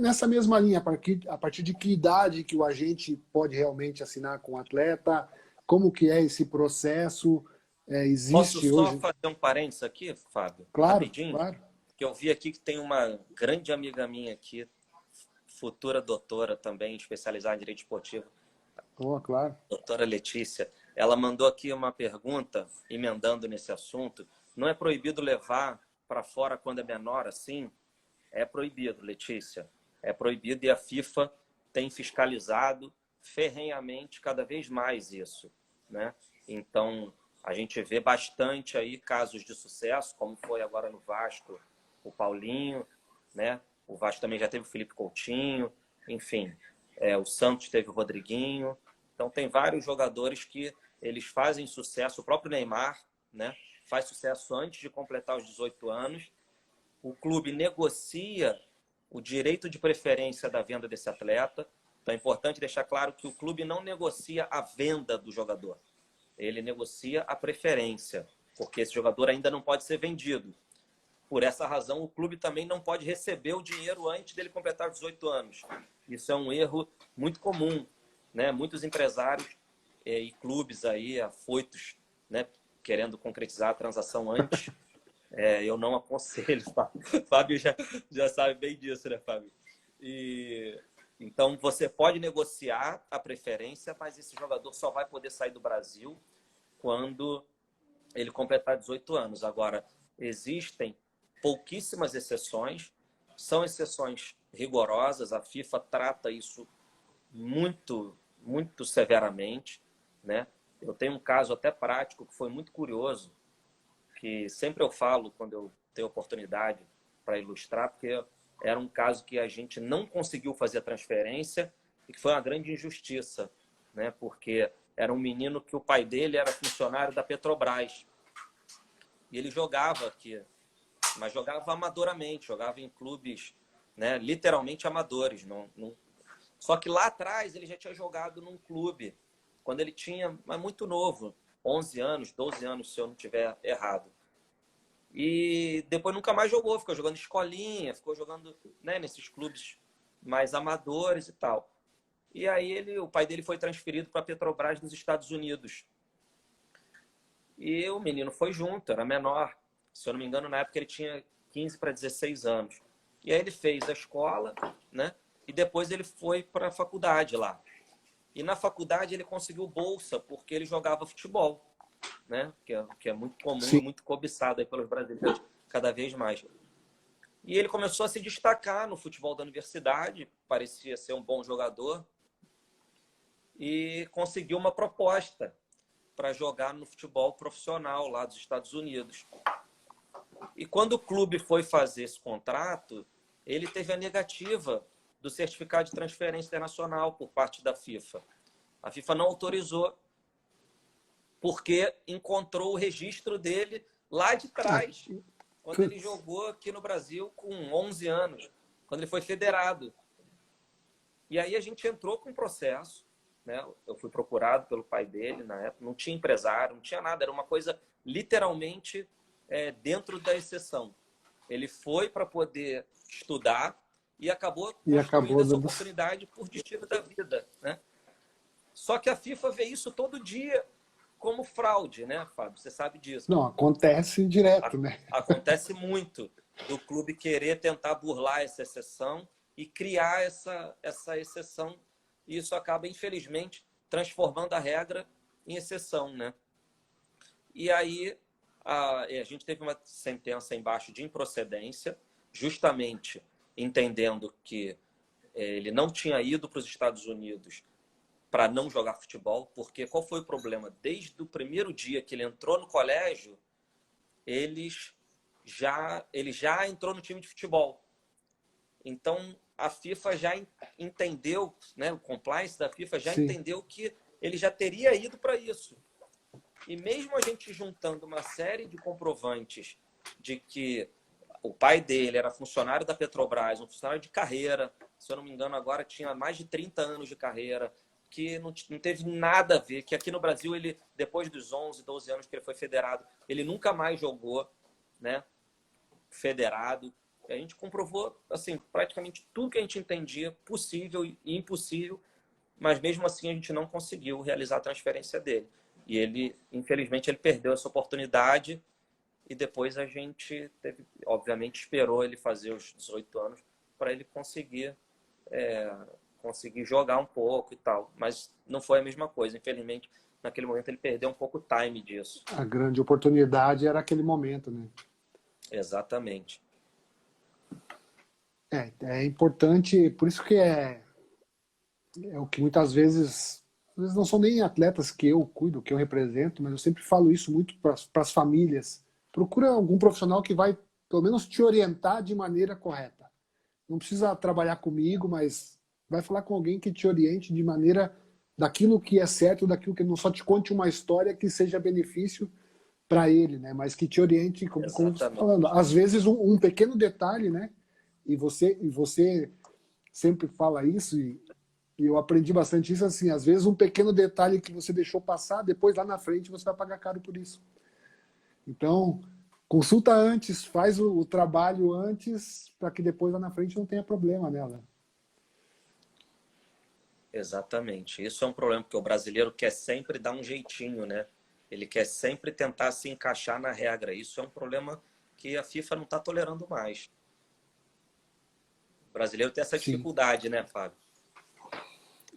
nessa mesma linha, a partir de que idade que o agente pode realmente assinar com o atleta, como que é esse processo,
Posso
existe
só
hoje?
fazer um parênteses aqui, Fábio?
Claro,
Rapidinho?
claro.
Que eu vi aqui que tem uma grande amiga minha aqui, futura doutora também, especializada em direito esportivo,
Oh, claro.
doutora Letícia. Ela mandou aqui uma pergunta, emendando nesse assunto. Não é proibido levar para fora quando é menor assim? É proibido, Letícia. É proibido e a FIFA tem fiscalizado ferrenhamente cada vez mais isso, né? Então, a gente vê bastante aí casos de sucesso, como foi agora no Vasco, o Paulinho, né? O Vasco também já teve o Felipe Coutinho, enfim. O Santos teve o Rodriguinho. Então, tem vários jogadores que eles fazem sucesso. O próprio Neymar, né? Faz sucesso antes de completar os 18 anos. O clube negocia o direito de preferência da venda desse atleta. Então é importante deixar claro que o clube não negocia a venda do jogador. Ele negocia a preferência, porque esse jogador ainda não pode ser vendido. Por essa razão, o clube também não pode receber o dinheiro antes dele completar 18 anos. Isso é um erro muito comum, né? Muitos empresários e clubes aí afoitos, né, querendo concretizar a transação antes. Eu não aconselho, Fábio já sabe bem disso, né, Fábio? Então, você pode negociar a preferência, mas esse jogador só vai poder sair do Brasil quando ele completar 18 anos. Agora, existem pouquíssimas exceções, são exceções rigorosas, a FIFA trata isso muito, muito severamente, né? Eu tenho um caso até prático que foi muito curioso, que sempre eu falo quando eu tenho oportunidade para ilustrar, porque era um caso que a gente não conseguiu fazer a transferência e que foi uma grande injustiça, né? Porque era um menino que o pai dele era funcionário da Petrobras e ele jogava aqui, mas jogava amadoramente, jogava em clubes, né, literalmente amadores. Só que lá atrás ele já tinha jogado num clube, quando ele tinha, mas muito novo, 11 anos, 12 anos, se eu não estiver errado. E depois nunca mais jogou, ficou jogando escolinha, ficou jogando, né, nesses clubes mais amadores e tal. E aí o pai dele foi transferido para a Petrobras nos Estados Unidos. E o menino foi junto, era menor. Se eu não me engano, na época ele tinha 15 para 16 anos. E aí ele fez a escola, né? E depois ele foi para a faculdade lá. E na faculdade ele conseguiu bolsa porque ele jogava futebol, né? Que é muito comum
Sim.
e muito cobiçado aí pelos brasileiros cada vez mais. E ele começou a se destacar no futebol da universidade, parecia ser um bom jogador, e conseguiu uma proposta para jogar no futebol profissional lá dos Estados Unidos. E quando o clube foi fazer esse contrato, ele teve a negativa do certificado de transferência internacional por parte da FIFA. A FIFA não autorizou, porque encontrou o registro dele lá de trás, quando ele jogou aqui no Brasil com 11 anos, quando ele foi federado. E aí a gente entrou com um processo, né? Eu fui procurado pelo pai dele na época, não tinha empresário, não tinha nada, era uma coisa literalmente dentro da exceção. Ele foi para poder estudar e acabou
E
construindo
acabou
essa
dando.
oportunidade por destino da vida, né? Só que a FIFA vê isso todo dia como fraude, né, Fábio? Você sabe disso.
Não, acontece direto, né?
Acontece muito do clube querer tentar burlar essa exceção e criar essa exceção. E isso acaba, infelizmente, transformando a regra em exceção, né? E aí a gente teve uma sentença embaixo de improcedência, justamente entendendo que ele não tinha ido para os Estados Unidos para não jogar futebol, porque qual foi o problema? Desde o primeiro dia que ele entrou no colégio, ele já entrou no time de futebol. Então, a FIFA já entendeu, né, o compliance da FIFA já
Sim.
entendeu que ele já teria ido para isso. E mesmo a gente juntando uma série de comprovantes de que o pai dele era funcionário da Petrobras, um funcionário de carreira, se eu não me engano agora tinha mais de 30 anos de carreira, que não teve nada a ver, que aqui no Brasil ele, depois dos 11, 12 anos que ele foi federado, ele nunca mais jogou, né, federado. A gente comprovou, assim, praticamente tudo que a gente entendia possível e impossível, mas mesmo assim a gente não conseguiu realizar a transferência dele. E ele, infelizmente, ele perdeu essa oportunidade e depois a gente teve, obviamente, esperou ele fazer os 18 anos para ele conseguir jogar um pouco e tal. Mas não foi a mesma coisa. Infelizmente, naquele momento ele perdeu um pouco o time disso.
A grande oportunidade era aquele momento, né?
Exatamente.
É importante, por isso que é o que muitas vezes não são nem atletas que eu cuido, que eu represento, mas eu sempre falo isso muito para as famílias. Procura algum profissional que vai, pelo menos, te orientar de maneira correta. Não precisa trabalhar comigo, mas vai falar com alguém que te oriente de maneira daquilo que é certo, daquilo que não só te conte uma história que seja benefício para ele, né? Mas que te oriente, como você está falando.
Exatamente.
Às vezes um pequeno detalhe, né? E você sempre fala isso e eu aprendi bastante isso assim. Às vezes um pequeno detalhe que você deixou passar, depois lá na frente você vai pagar caro por isso. Então, consulta antes, faz o trabalho antes, para que depois lá na frente não tenha problema nela.
Exatamente. Isso é um problema, porque o brasileiro quer sempre dar um jeitinho, né? Ele quer sempre tentar se encaixar na regra. Isso é um problema que a FIFA não está tolerando mais. O brasileiro tem essa
Sim.
dificuldade, né, Fábio?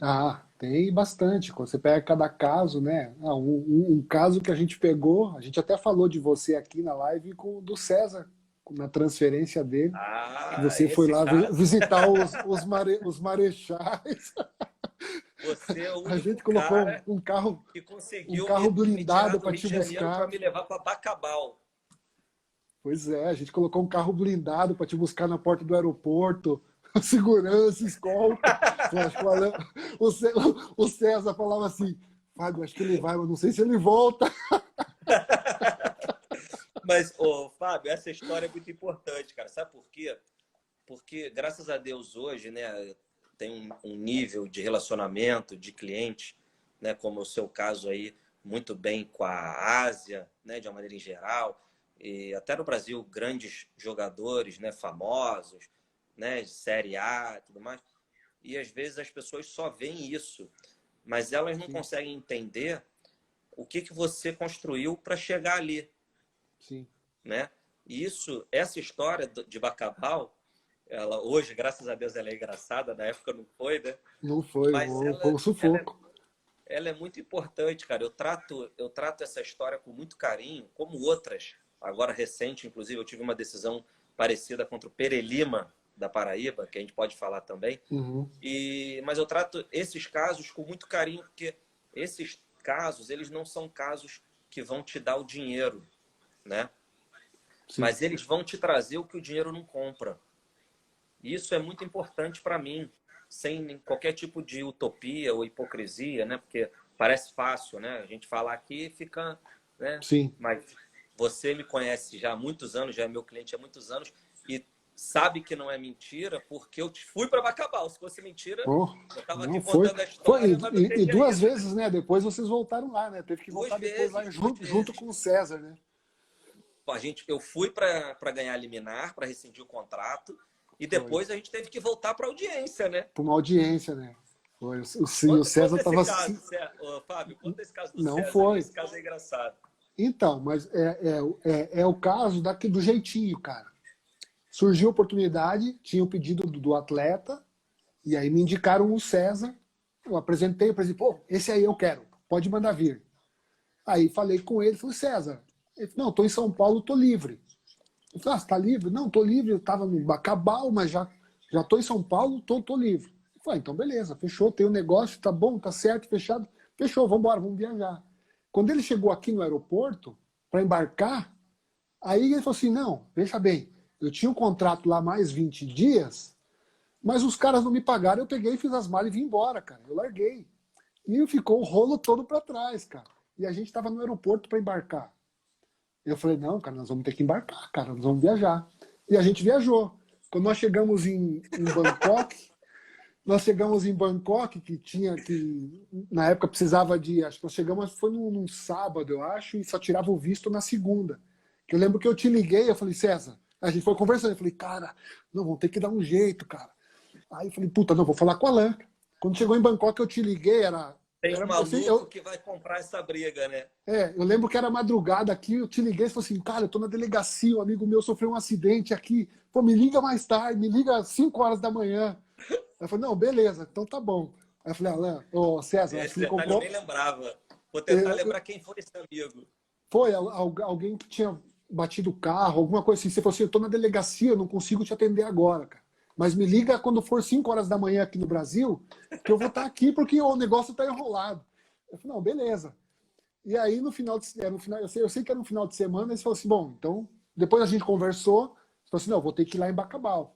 Ah, tem bastante. Quando você pega cada caso, né? Um caso que a gente pegou, a gente até falou de você aqui na live com o do César, na transferência dele, que
Ah,
você foi
esse
lá
caso,
visitar os marechais.
você é o
A
único
gente colocou
cara que
um
conseguiu
carro
me tirar
blindado
do
para
Rio
te
de Janeiro para
buscar.
me levar para Bacabal.
Pois é, a gente colocou um carro blindado para te buscar na porta do aeroporto, segurança, escolta. Acho que o César falava assim, Fábio, acho que ele vai, mas não sei se ele volta.
Mas, ô, Fábio, essa história é muito importante, cara. Sabe por quê? Porque, graças a Deus, hoje, né, tem um nível de relacionamento de clientes, né, como o seu caso aí, muito bem com a Ásia, né, de uma maneira em geral, e até no Brasil, grandes jogadores, né, famosos, né, de Série A e tudo mais. E às vezes as pessoas só veem isso, mas elas não
Sim,
conseguem entender o que você construiu para chegar ali,
sim.
né? E essa história de Bacabal, ela hoje, graças a Deus, ela é engraçada, na época não foi, né?
Não foi,
Mas
foi um sufoco.
ela é muito importante, cara. Eu trato essa história com muito carinho, como outras. Agora, recente, inclusive, eu tive uma decisão parecida contra o Pere Lima, da Paraíba, que a gente pode falar também.
Uhum.
Mas eu trato esses casos com muito carinho, porque esses casos, eles não são casos que vão te dar o dinheiro, né?
Sim,
Mas eles vão te trazer o que o dinheiro não compra. E isso é muito importante para mim, sem qualquer tipo de utopia ou hipocrisia, né? Porque parece fácil, né? A gente falar aqui fica, né?
sim.
Mas você me conhece já há muitos anos, já é meu cliente há muitos anos, e sabe que não é mentira, porque eu fui para Bacabal. Se fosse mentira,
Oh,
eu estava
não
aqui
foi.
contando a
Foi
história, mas não
e
teria
duas
ido, né?
vezes, né? Depois vocês voltaram lá, né? Teve que
Duas
voltar depois lá
vezes, duas
junto
vezes.
com o César, né?
Eu fui para ganhar liminar, para rescindir o contrato, e
Foi.
depois a gente teve que voltar para audiência, né?
Para uma audiência, né? Foi. O César
Conta esse
estava.
caso, Ô, Fábio, conta esse caso do
Não
César, que
foi.
esse caso é engraçado.
Então, mas é o caso do jeitinho, cara. Surgiu a oportunidade, tinha o pedido do atleta, e aí me indicaram o César. Eu apresentei, pô, esse aí eu quero, pode mandar vir. Aí falei com ele, falei, César, ele falou, não, estou em São Paulo, estou livre. Eu falei, você está livre? Não, estou livre, eu estava no Bacabal, mas já estou em São Paulo, estou livre. Eu falei, então beleza, fechou, tem um negócio, tá bom, tá certo, fechado. Fechou, vamos embora, vamos viajar. Quando ele chegou aqui no aeroporto, para embarcar, aí ele falou assim, não, veja bem, eu tinha um contrato lá mais 20 dias, mas os caras não me pagaram, eu peguei, fiz as malas e vim embora, cara. Eu larguei. E ficou o rolo todo para trás, cara. E a gente estava no aeroporto para embarcar. Eu falei, não, cara, nós vamos ter que embarcar, cara, nós vamos viajar. E a gente viajou. Quando nós chegamos em Bangkok, que na época precisava acho que nós chegamos, foi num sábado, eu acho, e só tirava o visto na segunda. Que eu lembro que eu te liguei, eu falei, César, a gente foi conversando, eu falei, cara, não, vamos ter que dar um jeito, cara. Aí eu falei, puta, não, vou falar com o Alan. Quando chegou em Bangkok, eu te liguei,
Tem um maluco que vai comprar essa briga, né?
eu lembro que era madrugada aqui, eu te liguei e falei assim, cara, eu tô na delegacia, um amigo meu sofreu um acidente aqui, pô, me liga mais tarde, me liga às 5 horas da manhã. Aí eu falei, não, beleza, então tá bom. Aí eu falei, Alan, ô César, acho
Esse
que ele
detalhe eu
comprou...
nem lembrava. Vou tentar lembrar quem foi esse amigo.
Foi alguém que tinha batido o carro, alguma coisa assim. Você falou assim, eu tô na delegacia, eu não consigo te atender agora, cara. Mas me liga quando for 5 horas da manhã aqui no Brasil, que eu vou estar aqui porque o negócio tá enrolado. Eu falei, não, beleza. E aí, no final, eu sei que era no final de semana, eles falaram assim, bom, então, depois a gente conversou, falou assim, não, vou ter que ir lá em Bacabal.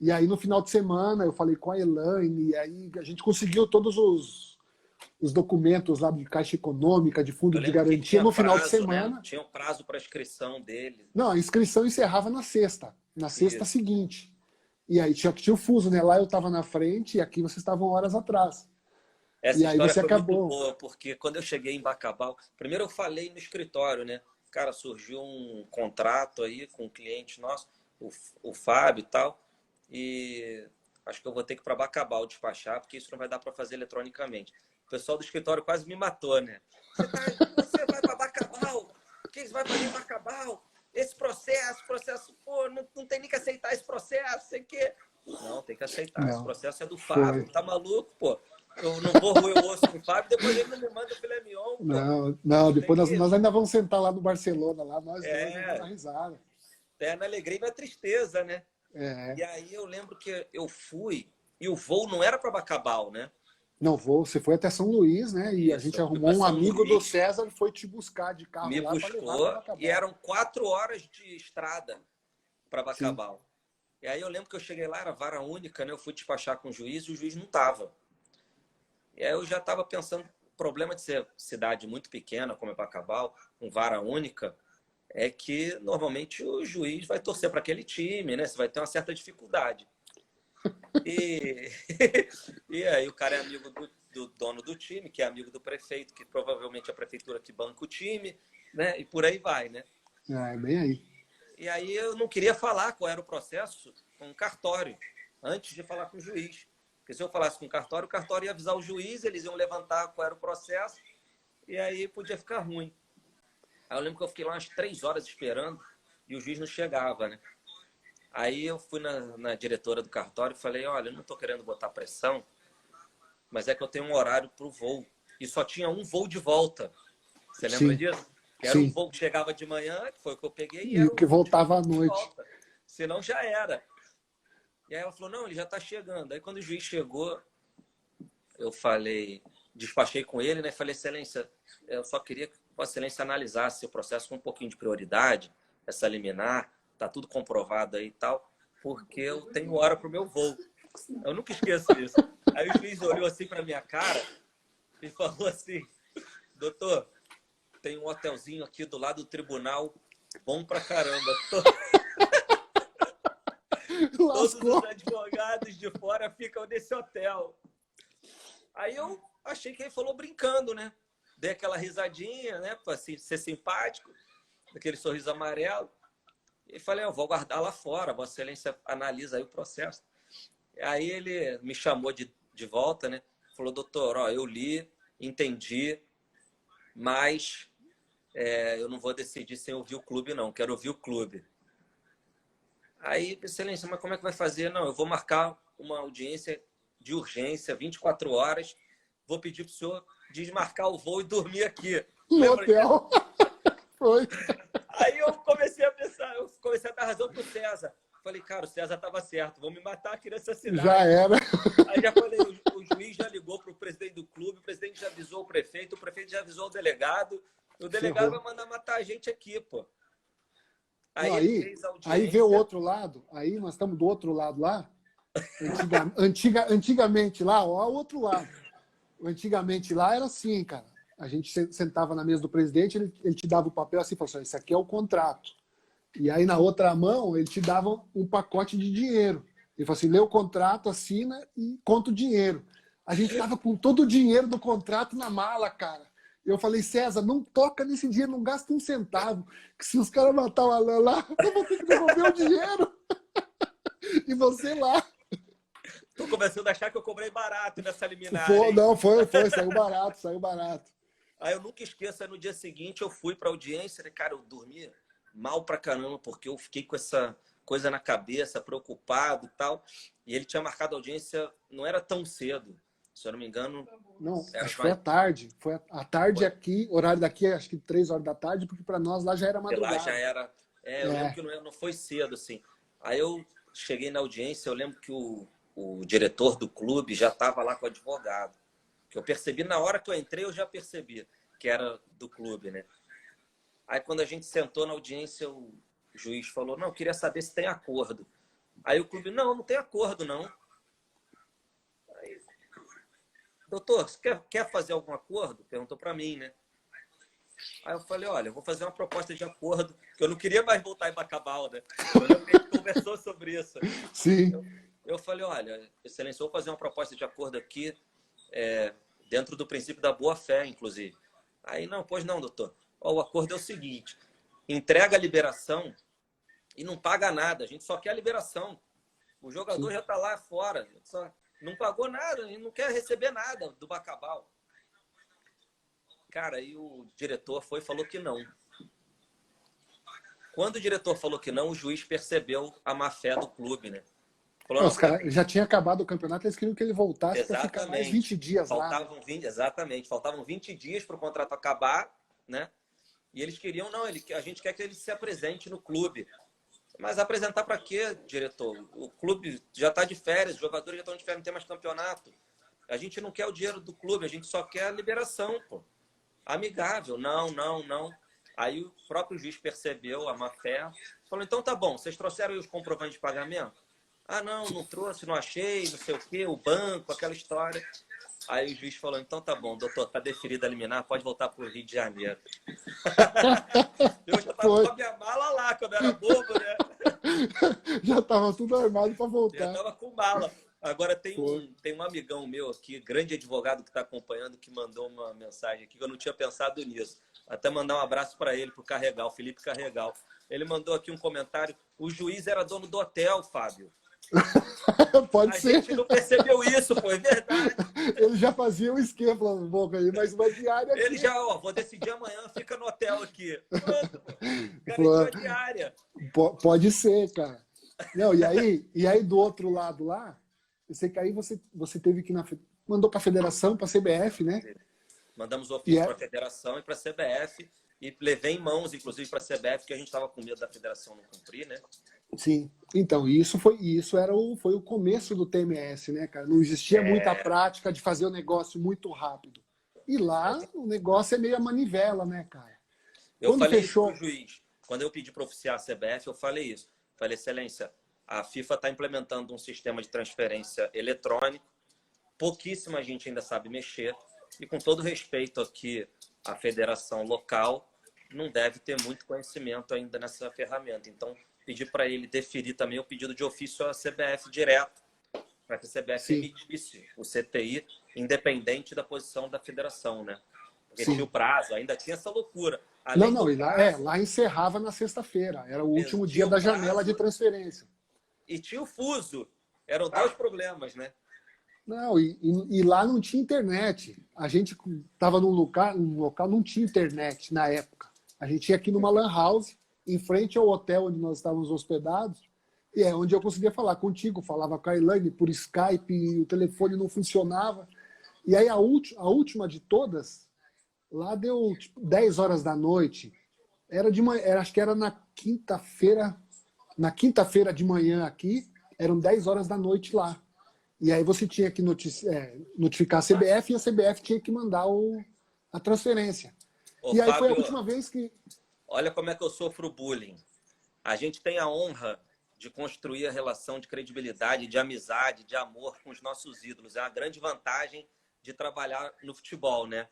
E aí, no final de semana, eu falei com a Elaine, e aí a gente conseguiu todos os documentos lá de Caixa Econômica, de fundo
Eu
de
lembro que
garantia,
tinha
no final de
prazo, né?
semana.
Tinha um prazo para inscrição dele.
Não, a inscrição encerrava na sexta
Isso.
seguinte. E aí tinha o fuso, né? Lá eu estava na frente e aqui vocês estavam horas atrás.
Essa
E aí
história
você
foi muito
acabou.
boa, porque quando eu cheguei em Bacabal, primeiro eu falei no escritório, né? Cara, surgiu um contrato aí com um cliente nosso, o Fábio e tal, e acho que eu vou ter que ir para Bacabal despachar, porque isso não vai dar para fazer eletronicamente. O pessoal do escritório quase me matou, né? Você vai para Bacabal? O que você vai fazer em Bacabal? Esse processo, pô, não tem nem que aceitar esse processo, sei que. Não, tem que aceitar.
Não,
Esse processo é do Fábio,
foi.
tá maluco, pô? Eu não vou roer o osso com o Fábio, depois ele não me manda o filé mignon, pô.
Não,
Tem
depois nós,
que.
nós ainda vamos sentar lá no Barcelona, lá nós dois, vamos dar
É,
risada.
na alegria e na tristeza, né?
É.
E aí eu lembro que eu fui, e o voo não era para Bacabal, né?
Não, você foi até São Luís, né? E a
Isso,
gente
eu fui
arrumou
para
um
São
amigo do
Luís,
César e foi te buscar de carro
me
lá para levar para
buscou, e
Bacabal.
eram 4 horas de estrada para
Sim.
Bacabal. E aí eu lembro que eu cheguei lá, era vara única, né? Eu fui despachar com o juiz e o juiz não estava. E aí eu já estava pensando, o problema de ser cidade muito pequena, como é Bacabal, com vara única, é que normalmente o juiz vai torcer para aquele time, né? Você vai ter uma certa dificuldade. E, e aí o cara é amigo do dono do time, que é amigo do prefeito, que provavelmente é a prefeitura que banca o time, né? E por aí vai, né?
É, bem aí.
E aí eu não queria falar qual era o processo com o cartório, antes de falar com o juiz. Porque se eu falasse com o cartório ia avisar o juiz, eles iam levantar qual era o processo, e aí podia ficar ruim. Aí eu lembro que eu fiquei lá umas 3 horas esperando, e o juiz não chegava, né? Aí eu fui na diretora do cartório e falei, olha, eu não estou querendo botar pressão, mas é que eu tenho um horário para o voo. E só tinha um voo de volta. Você lembra
Sim,
disso? Que era um
sim.
voo que chegava de manhã, que foi o que eu peguei, e
E
era
o
um
que
voo
voltava à
de
noite.
volta. Senão já era. E aí ela falou, não, ele já está chegando. Aí quando o juiz chegou, eu falei, despachei com ele, né? Falei, excelência, eu só queria que Vossa Excelência analisasse o processo com um pouquinho de prioridade, essa liminar, tá tudo comprovado aí e tal, porque eu tenho hora para o meu voo. Eu nunca esqueço isso. Aí o juiz olhou assim para minha cara e falou assim, doutor, tem um hotelzinho aqui do lado do tribunal, bom pra caramba. Todos
Lascou.
os advogados de fora ficam nesse hotel. Aí eu achei que ele falou brincando, né? Dei aquela risadinha, né? Para ser simpático, aquele sorriso amarelo. E falei, eu vou guardar lá fora, Vossa Excelência analisa aí o processo. Aí ele me chamou de volta, né? Falou, doutor, ó, eu li, entendi, mas eu não vou decidir sem ouvir o clube, não. Quero ouvir o clube. Aí, excelência, mas como é que vai fazer? Não, eu vou marcar uma audiência de urgência, 24 horas. Vou pedir para o senhor desmarcar o voo e dormir aqui.
No
Lembra disso?
hotel. Foi.
Aí eu comecei a pensar, eu comecei a dar razão pro César. Falei, cara, o César estava certo, vão me matar aqui nessa cidade.
Já era.
Aí já falei, o juiz já ligou para o presidente do clube, o presidente já avisou o prefeito já avisou o delegado
Ferrou.
vai mandar matar a gente aqui, pô.
Aí,
Aí ele fez a audiência.
aí vê o outro lado, aí nós estamos do outro lado lá. Antigamente lá, ó, o outro lado. Antigamente lá era assim, cara. A gente sentava na mesa do presidente, ele te dava o papel assim, falou assim, esse aqui é o contrato. E aí na outra mão ele te dava um pacote de dinheiro. Ele falou assim, lê o contrato, assina e conta o dinheiro. A gente tava com todo o dinheiro do contrato na mala, cara. Eu falei, César, não toca nesse dinheiro, não gasta um centavo. Que se os caras matar o Alain lá, eu vou ter que devolver o dinheiro. E você lá.
Tô começando a achar que eu cobrei barato nessa liminar.
Não, foi, saiu barato.
Aí eu nunca esqueço, aí no dia seguinte eu fui pra audiência, né? Cara, eu dormi mal pra caramba, porque eu fiquei com essa coisa na cabeça, preocupado e tal. E ele tinha marcado a audiência, não era tão cedo, se eu não me engano.
Não, acho que foi à tarde. Foi à tarde
foi.
Aqui, horário daqui, acho que 3 horas da tarde, porque para nós lá já era madrugada.
Lá já era. Eu lembro que não foi cedo, assim. Aí eu cheguei na audiência, eu lembro que o diretor do clube já estava lá com o advogado. Que eu percebi, na hora que eu entrei, eu já percebi que era do clube, né? Aí quando a gente sentou na audiência, o juiz falou, não, eu queria saber se tem acordo. Aí o clube, não tem acordo, não. Aí, doutor, você quer fazer algum acordo? Perguntou para mim, né? Aí eu falei, olha, eu vou fazer uma proposta de acordo, que eu não queria mais voltar em Bacabal, né? A gente conversou sobre isso.
Sim.
Eu falei, olha, excelência, eu vou fazer uma proposta de acordo aqui, dentro do princípio da boa-fé, inclusive. Aí, não, pois não, doutor. O acordo é o seguinte, entrega a liberação e não paga nada, a gente só quer a liberação. O jogador já está lá fora, só não pagou nada, a gente não quer receber nada do Bacabal. Cara, aí o diretor falou que não. Quando o diretor falou que não, o juiz percebeu a má-fé do clube, né? Falou,
Os caras já tinha acabado o campeonato, eles queriam que ele voltasse para ficar mais 20 dias lá.
Exatamente, faltavam 20 dias para o contrato acabar, né? E eles queriam, não, a gente quer que ele se apresente no clube. Mas apresentar para quê, diretor? O clube já está de férias, os jogadores já estão de férias, não tem mais campeonato. A gente não quer o dinheiro do clube, a gente só quer a liberação, pô. Amigável, não. Aí o próprio juiz percebeu a má-fé, falou, então tá bom, vocês trouxeram aí os comprovantes de pagamento? Ah, não trouxe, não achei, não sei o quê, o banco, aquela história. Aí o juiz falou, então tá bom, doutor, tá deferida a liminar, pode voltar pro Rio de Janeiro. Eu já tava com a minha mala lá, quando eu era bobo, né?
Já tava tudo armado para voltar.
Já tava com mala. Agora tem um amigão meu aqui, grande advogado que está acompanhando, que mandou uma mensagem aqui, que eu não tinha pensado nisso. Até mandar um abraço para ele, pro Carregal, Felipe Carregal. Ele mandou aqui um comentário, o juiz era dono do hotel, Fábio.
Pode ser.
A gente não percebeu isso, pô, é verdade.
Ele já fazia um esquema, falando, vou aí, mais uma diária aqui.
Ele já, vou decidir amanhã, fica no hotel aqui. Pronto, pô. Garantiu a diária.
Pode ser, cara. Não, e aí do outro lado lá, eu sei que aí você teve que mandou para a federação, para a CBF, né?
Mandamos ofício para a federação e para a CBF e levei em mãos, inclusive, para a CBF, que a gente estava com medo da federação não cumprir, né?
Sim. Então, isso foi o começo do TMS, né, cara? Não existia muita prática de fazer o negócio muito rápido. E lá o negócio é meio a manivela, né, cara?
Eu falei isso pro juiz. Quando eu pedi para oficiar a CBF, eu falei isso. Falei, excelência, a FIFA está implementando um sistema de transferência eletrônico. Pouquíssima gente ainda sabe mexer. E com todo respeito aqui à federação local, não deve ter muito conhecimento ainda nessa ferramenta. Então, pedir para ele deferir também o pedido de ofício à CBF direto, para que a CBF
Sim,
emitisse o CTI, independente da posição da federação, né? Porque tinha o
sim.
prazo, ainda tinha essa loucura.
Não,
Além
não,
do
e
prazo,
lá encerrava na sexta-feira. Era o último
tinha
dia
o
da janela de
prazo
transferência.
e tinha o fuso. Eram dois problemas, né?
Não, e lá não tinha internet. A gente estava num local, não tinha internet na época. A gente ia aqui numa lan house, em frente ao hotel onde nós estávamos hospedados, e é onde eu conseguia falar contigo, falava com a Elaine por Skype, e o telefone não funcionava. E aí a última de todas, lá deu tipo 10 horas da noite. Era de manhã, acho que era na quinta-feira de manhã aqui, eram 10 horas da noite lá. E aí você tinha que notificar a CBF e a CBF tinha que mandar a transferência.
Ô,
E aí foi a
Fábio,
última vez que...
olha como é que eu sofro bullying. A gente tem a honra de construir a relação de credibilidade, de amizade, de amor com os nossos ídolos. É uma grande vantagem de trabalhar no futebol, né?
Com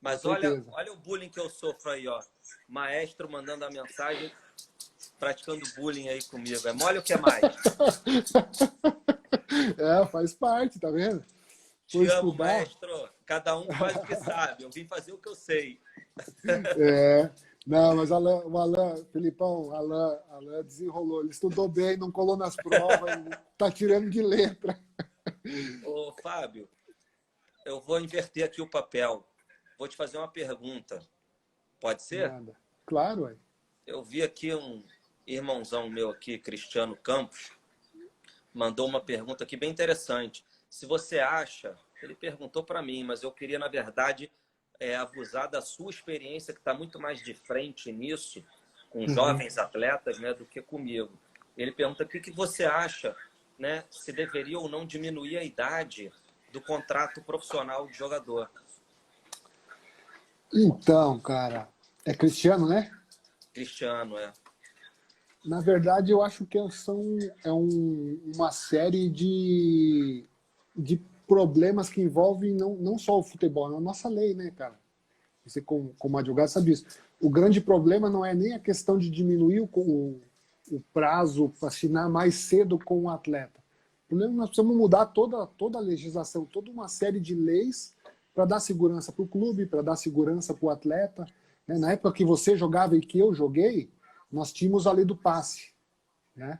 Mas olha,
certeza.
olha o bullying que eu sofro aí, ó. Maestro mandando a mensagem, praticando bullying aí comigo. É mole o que é mais?
É, faz parte, tá vendo? Foi
Te amo,
estudar.
maestro. Cada um faz o que sabe. Eu vim fazer o que eu sei.
É, não, mas o Alan, Filipão, Alan desenrolou. Ele estudou bem, não colou nas provas, tá tirando de letra.
Ô, Fábio, eu vou inverter aqui o papel. Vou te fazer uma pergunta. Pode ser?
Nada. Claro, ué.
Eu vi aqui um irmãozão meu aqui, Cristiano Campos, mandou uma pergunta aqui bem interessante. Se você acha, ele perguntou para mim, mas eu queria, na verdade, abusar da sua experiência, que está muito mais de frente nisso, com
Uhum.
jovens atletas, né, do que comigo. Ele pergunta o que você acha, né, se deveria ou não diminuir a idade do contrato profissional de jogador.
Então, cara, é Cristiano, né?
Cristiano, é.
Na verdade, eu acho que uma série de problemas que envolvem não só o futebol, é a nossa lei, né, cara? Você, como advogado, sabe disso. O grande problema não é nem a questão de diminuir o prazo para assinar mais cedo com o atleta. O problema é que nós precisamos mudar toda a legislação, toda uma série de leis para dar segurança para o clube, para dar segurança para o atleta. Na época que você jogava e que eu joguei, nós tínhamos a lei do passe, né?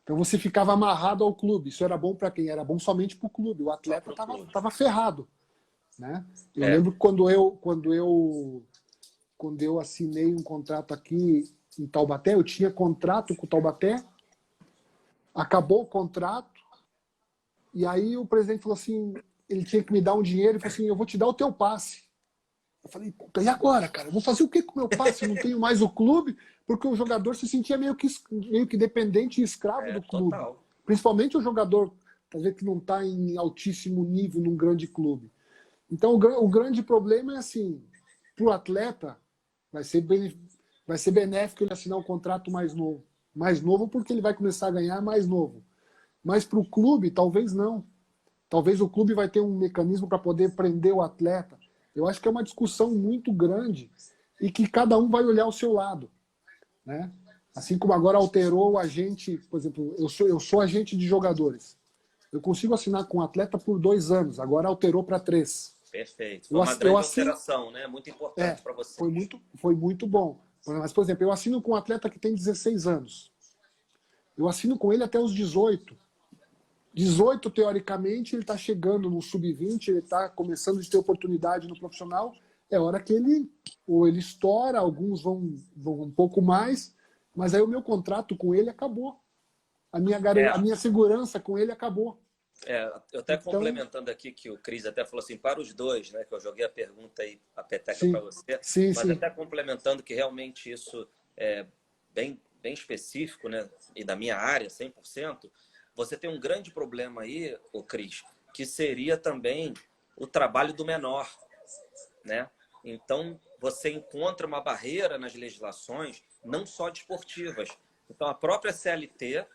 Então você ficava amarrado ao clube. Isso era bom para quem? Era bom somente para o clube. O
Só
atleta
para o clube.
estava ferrado, né? Eu
É,
lembro que quando eu assinei um contrato aqui em Taubaté, eu tinha contrato com o Taubaté, acabou o contrato, e aí o presidente falou assim, ele tinha que me dar um dinheiro, e falou assim, eu vou te dar o teu passe. Eu falei, puta, e agora, cara? Eu vou fazer o que com o meu passe? Eu não tenho mais o clube, porque o jogador se sentia meio que dependente e escravo do clube.
total.
Principalmente o jogador, às vezes, que não está em altíssimo nível num grande clube. Então, o grande problema é assim, para o atleta, vai ser benéfico ele assinar um contrato mais novo. Mais novo porque ele vai começar a ganhar mais novo. Mas para o clube, talvez não. Talvez o clube vai ter um mecanismo para poder prender o atleta. Eu acho que é uma discussão muito grande e que cada um vai olhar ao seu lado, né? Assim como agora alterou o agente, por exemplo, eu sou agente de jogadores. Eu consigo assinar com um atleta por 2 anos, agora alterou para 3.
Perfeito. Foi
Eu,
uma
eu
grande
assino,
alteração, né? Muito importante para você.
foi muito bom. Mas, por exemplo, eu assino com um atleta que tem 16 anos. Eu assino com ele até os 18. 18, teoricamente, ele está chegando no sub-20, ele está começando a ter oportunidade no profissional. É hora que ele estoura, alguns vão um pouco mais, mas aí o meu contrato com ele acabou.
É,
A minha segurança com ele acabou.
eu até
Então,
complementando aqui que o Cris até falou assim, para os dois, né? Que eu joguei a pergunta aí, a peteca para
sim,
você,
sim,
mas
sim.
até complementando que realmente isso é bem específico, né? E da minha área, 100%, você tem um grande problema aí, o Cris, que seria também o trabalho do menor, né? Então, você encontra uma barreira nas legislações, não só desportivas. Então, a própria CLT,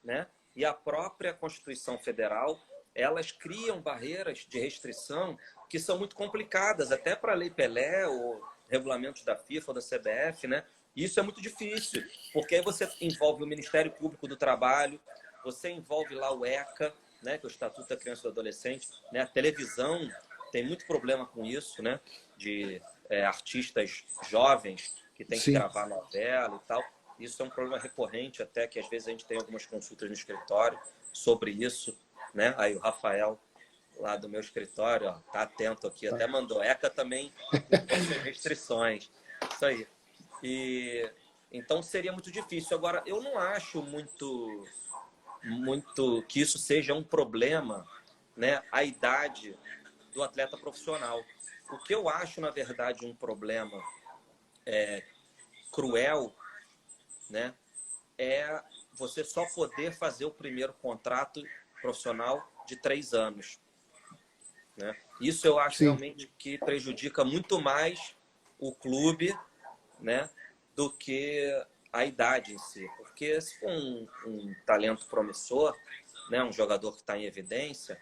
né, e a própria Constituição Federal, elas criam barreiras de restrição que são muito complicadas, até para a Lei Pelé, ou regulamentos da FIFA ou da CBF, né? E isso é muito difícil, porque aí você envolve o Ministério Público do Trabalho, você envolve lá o ECA, né, que é o Estatuto da Criança e do Adolescente, né? A televisão tem muito problema com isso, né? De artistas jovens que têm que gravar novela e tal. Isso é um problema recorrente, até que às vezes a gente tem algumas consultas no escritório sobre isso, né? Aí o Rafael, lá do meu escritório, ó, tá atento aqui, até mandou. ECA também impõe suas restrições. Isso aí. E então seria muito difícil. Agora, eu não acho muito que isso seja um problema, né? A idade do atleta profissional. O que eu acho, na verdade, um problema cruel, né? É você só poder fazer o primeiro contrato profissional de 3 anos. Né? Isso eu acho realmente que prejudica muito mais o clube, né, do que a idade em si. Porque se for um talento promissor, né, um jogador que está em evidência,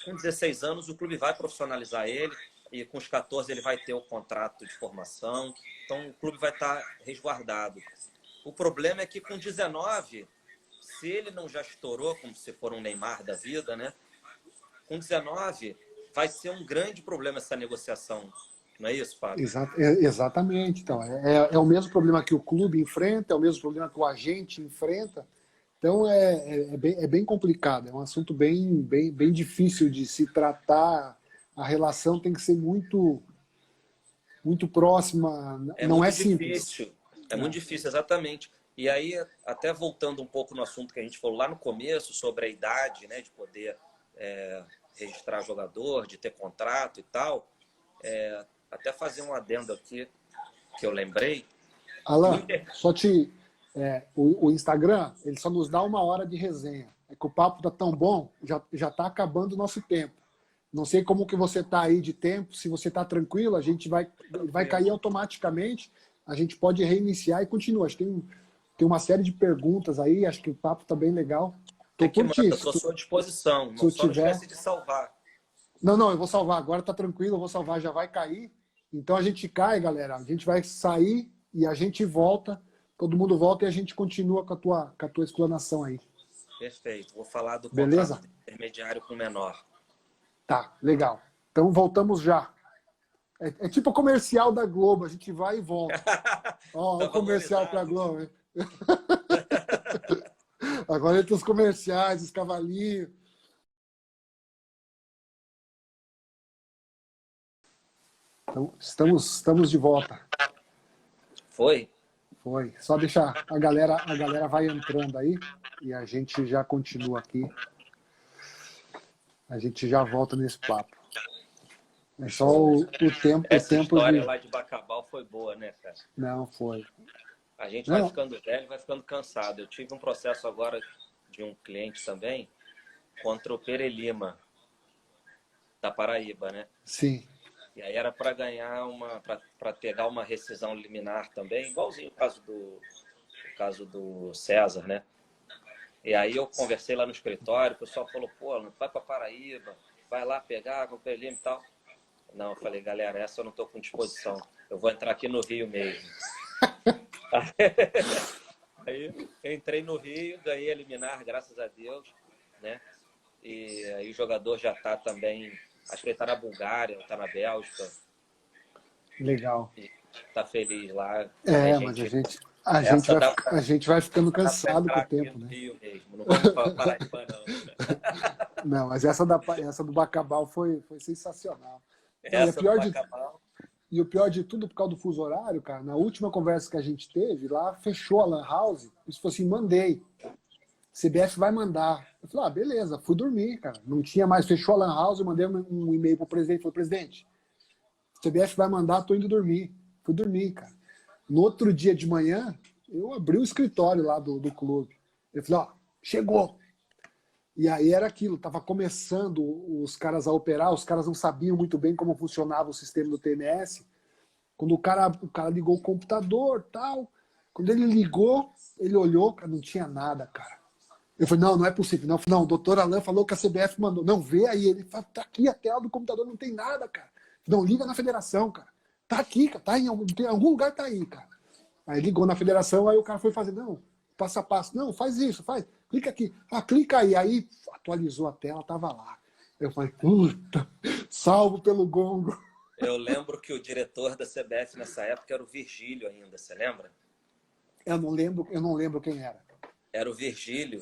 com 16 anos o clube vai profissionalizar ele e com os 14 ele vai ter o contrato de formação. Então o clube vai estar resguardado. O problema é que com 19, se ele não já estourou, como se for um Neymar da vida, né, com 19 vai ser um grande problema essa negociação. Não é isso, Fábio?
Exatamente. Então, é o mesmo problema que o clube enfrenta, é o mesmo problema que o agente enfrenta. Então, é bem complicado. É um assunto bem difícil de se tratar. A relação tem que ser muito próxima. Não é simples.
Difícil. É muito difícil, exatamente. E aí, até voltando um pouco no assunto que a gente falou lá no começo, sobre a idade, né, de poder registrar jogador, de ter contrato e tal, até fazer um adendo aqui que eu lembrei.
Alan, só o Instagram, ele só nos dá 1 hora de resenha. É que o papo tá tão bom, já tá acabando o nosso tempo. Não sei como que você tá aí de tempo, se você tá tranquilo, a gente vai cair automaticamente, a gente pode reiniciar e continua. Acho que tem uma série de perguntas aí, acho que o papo tá bem legal.
Tô por ti. Estou à sua disposição. Não esquece de salvar.
Não, eu vou salvar. Agora tá tranquilo, eu vou salvar, já vai cair. Então a gente cai, galera. A gente vai sair e a gente volta. Todo mundo volta e a gente continua com a tua explanação aí.
Perfeito. Vou falar do
Beleza?
Contrato intermediário com o menor.
Tá, legal. Então voltamos já. É tipo o comercial da Globo, a gente vai e volta. Ó, o comercial pra Globo. Agora entra os comerciais, os cavalinhos. Então, estamos de volta.
Foi?
Foi. Só deixar a galera vai entrando aí e a gente já continua aqui. A gente já volta nesse papo. É só o tempo.
Essa história lá de Bacabal foi boa, né, cara?
Não, foi.
A gente vai ficando velho, vai ficando cansado. Eu tive um processo agora de um cliente também contra o Pere Lima, da Paraíba, né?
Sim.
E aí era para ganhar para pegar uma rescisão liminar também, igualzinho o caso do César, né? E aí eu conversei lá no escritório, o pessoal falou, pô, vai para Paraíba, vai lá pegar com o Pere Lima e tal. Não, eu falei, galera, essa eu não estou com disposição. Eu vou entrar aqui no Rio mesmo. Aí eu entrei no Rio, ganhei a liminar, graças a Deus, né? E aí o jogador já está também, acho que ele está na Bulgária, está na Bélgica.
Legal.
Está feliz lá.
Mas a gente vai ficando cansado com o tempo, né?
Rio mesmo, não vamos falar isso, não.
Não, mas essa do Bacabal foi sensacional. E o pior de tudo, por causa do fuso horário, cara, na última conversa que a gente teve, lá fechou a Lan House, isso falou assim, mandei. CBF vai mandar. Eu falei, beleza, fui dormir, cara. Não tinha mais, fechou a Lan House, eu mandei um e-mail pro presidente, falei, presidente, CBF vai mandar, tô indo dormir. Fui dormir, cara. No outro dia de manhã, eu abri o escritório lá do clube. Eu falei, chegou. E aí era aquilo, tava começando os caras a operar, os caras não sabiam muito bem como funcionava o sistema do TMS. Quando o cara ligou o computador, tal, quando ele ligou, ele olhou, cara, não tinha nada, cara. Eu falei, não é possível. Não, o doutor Alain falou que a CBF mandou. Não, vê aí. Ele falou, tá aqui a tela do computador, não tem nada, cara. Não, liga na federação, cara. Tá aqui, cara, tá em algum lugar, tá aí, cara. Aí ligou na federação, aí o cara foi fazer, não, passo a passo, não, faz isso, faz, clica aqui, clica aí. Aí atualizou a tela, tava lá. Eu falei, puta, salvo pelo gongo.
Eu lembro que o diretor da CBF nessa época era o Virgílio ainda, você lembra?
Eu não lembro quem era.
Era o Virgílio.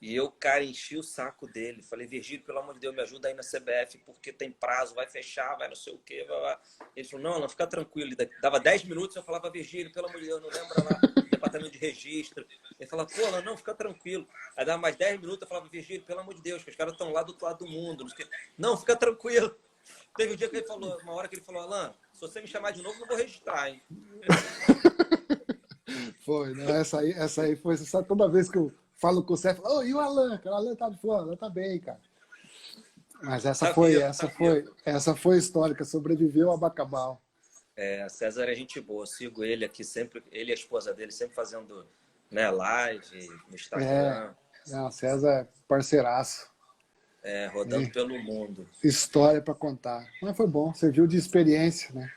E eu, cara, enchi o saco dele. Falei, Virgílio, pelo amor de Deus, me ajuda aí na CBF, porque tem prazo, vai fechar, vai não sei o quê. Vai, vai. Ele falou, não, fica tranquilo. Ele dava 10 minutos, eu falava, Virgílio, pelo amor de Deus, não lembra lá, departamento de registro. Ele falava, pô, não, fica tranquilo. Aí dava mais 10 minutos, eu falava, Virgílio, pelo amor de Deus, que os caras estão lá do outro lado do mundo. Não, fica tranquilo. Teve um dia que ele falou, uma hora que ele falou, Alan, se você me chamar de novo, não vou registrar, hein?
Foi, né? Essa aí foi, sabe, toda vez que eu falo com o Cé, oh, e o Alan? O Alan tá fora, Alan tá bem, cara. Mas essa foi histórica, sobreviveu a Bacabal.
É, César é gente boa, eu sigo ele aqui sempre, ele e a esposa dele sempre fazendo, né, live no Instagram.
Não, César é parceiraço.
Rodando pelo mundo.
História para contar. Mas foi bom, serviu de experiência, né?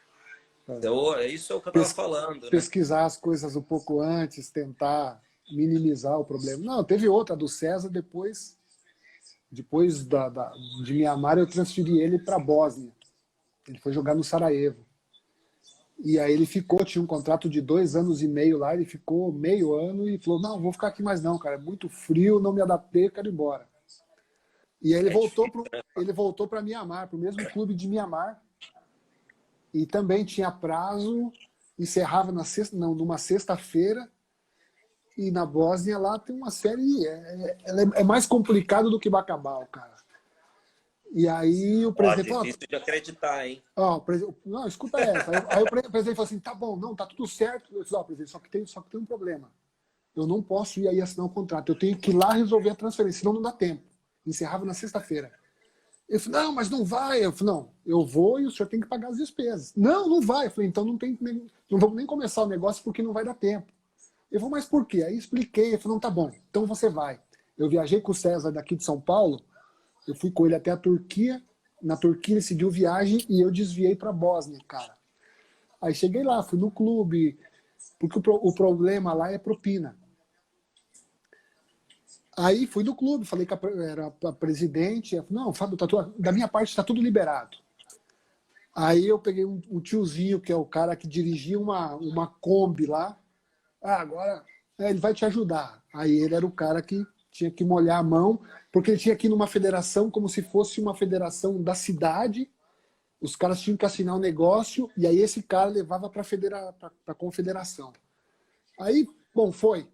Então, isso é o que eu estava falando, né?
Pesquisar as coisas um pouco antes, tentar minimizar o problema. Não, teve outra do César depois de Mianmar, eu transferi ele para a Bósnia. Ele foi jogar no Sarajevo. E aí ele ficou, tinha um contrato de 2 anos e meio lá, ele ficou meio ano e falou, não, vou ficar aqui mais não, cara, é muito frio, não me adaptei, quero ir embora. E aí ele voltou para Mianmar, para o mesmo clube de Mianmar. E também tinha prazo, encerrava numa sexta-feira. E na Bósnia lá tem uma série. É mais complicado do que Bacabal, cara. E aí o presidente.
Difícil de acreditar, hein?
Não, escuta essa. Aí o presidente falou assim: tá bom, não, tá tudo certo. Eu disse, presidente, só que tem um problema. Eu não posso ir aí assinar um contrato. Eu tenho que ir lá resolver a transferência, senão não dá tempo. Encerrava na sexta-feira. Ele falou, não, mas não vai. Eu falei, não, eu vou e o senhor tem que pagar as despesas. Não vai. Eu falei, então não vamos nem começar o negócio porque não vai dar tempo. Ele falou, mas por quê? Aí expliquei. Ele falou, não, tá bom, então você vai. Eu viajei com o César daqui de São Paulo, eu fui com ele até a Turquia. Na Turquia ele seguiu viagem e eu desviei para a Bósnia, cara. Aí cheguei lá, fui no clube, porque o problema lá é propina. Aí fui do clube, falei que era a presidente. Ela falou, não, Fábio, da minha parte está tudo liberado. Aí eu peguei um tiozinho, que é o cara que dirigia uma Kombi lá. Agora ele vai te ajudar. Aí ele era o cara que tinha que molhar a mão, porque ele tinha que ir numa federação como se fosse uma federação da cidade. Os caras tinham que assinar um negócio, e aí esse cara levava para a confederação. Aí, bom, foi.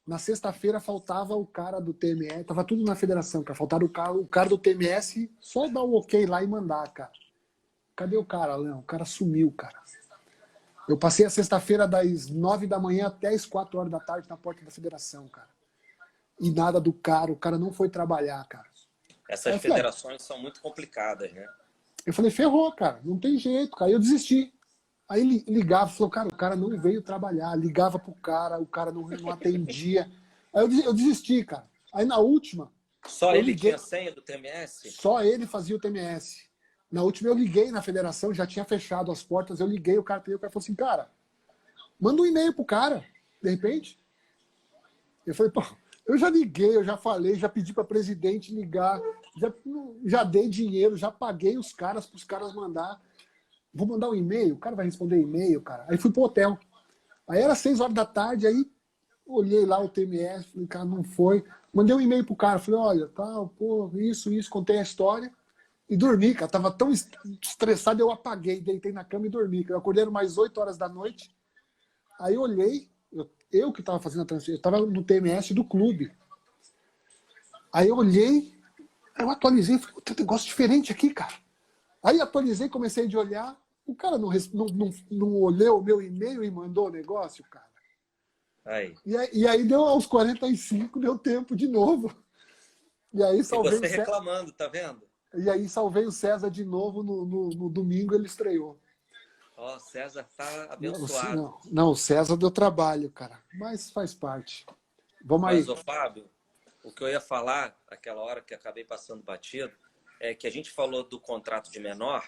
Na sexta-feira faltava o cara do TMS, tava tudo na federação, cara. Faltava o cara do TMS só dar o ok lá e mandar, cara. Cadê o cara, Léo? O cara sumiu, cara. Eu passei a sexta-feira das 9 da manhã até as 4 horas da tarde na porta da federação, cara. E nada do cara, o cara não foi trabalhar, cara.
Essas federações são muito complicadas, né?
Eu falei, ferrou, cara, não tem jeito, cara. Aí eu desisti. Aí ligava, falou, cara, o cara não veio trabalhar. Ligava pro cara, o cara não atendia. Aí eu desisti, cara. Aí na última...
Só ele tinha senha do TMS?
Só ele fazia o TMS. Na última eu liguei na federação, já tinha fechado as portas, eu liguei, o cara falou assim, cara, manda um e-mail pro cara, de repente. Eu falei, pô, eu já liguei, eu já falei, já pedi pra presidente ligar, já dei dinheiro, já paguei os caras pros caras mandar. Vou mandar um e-mail, o cara vai responder e-mail, cara. Aí fui pro hotel. Aí era 6 horas da tarde, aí olhei lá o TMS, falei, cara, não foi. Mandei um e-mail pro cara, falei, olha, tal, pô, isso, contei a história e dormi, cara. Tava tão estressado, eu apaguei, deitei na cama e dormi. Eu acordei mais 8 horas da noite. Aí olhei, eu que tava fazendo a transferência, eu tava no TMS do clube. Aí eu olhei, eu atualizei, falei, tem um negócio diferente aqui, cara. Aí atualizei, comecei de olhar, o cara não olhou o meu e-mail e mandou o negócio, cara.
Aí.
E aí deu aos 45, deu tempo de novo. E aí salvei
e você reclamando, tá vendo?
E aí salvei o César de novo no domingo, ele estreou.
Ó, César tá abençoado.
Não, o César deu trabalho, cara. Mas faz parte. Vamos aí.
Mas, ô Fábio, o que eu ia falar, aquela hora que acabei passando batido, é que a gente falou do contrato de menor,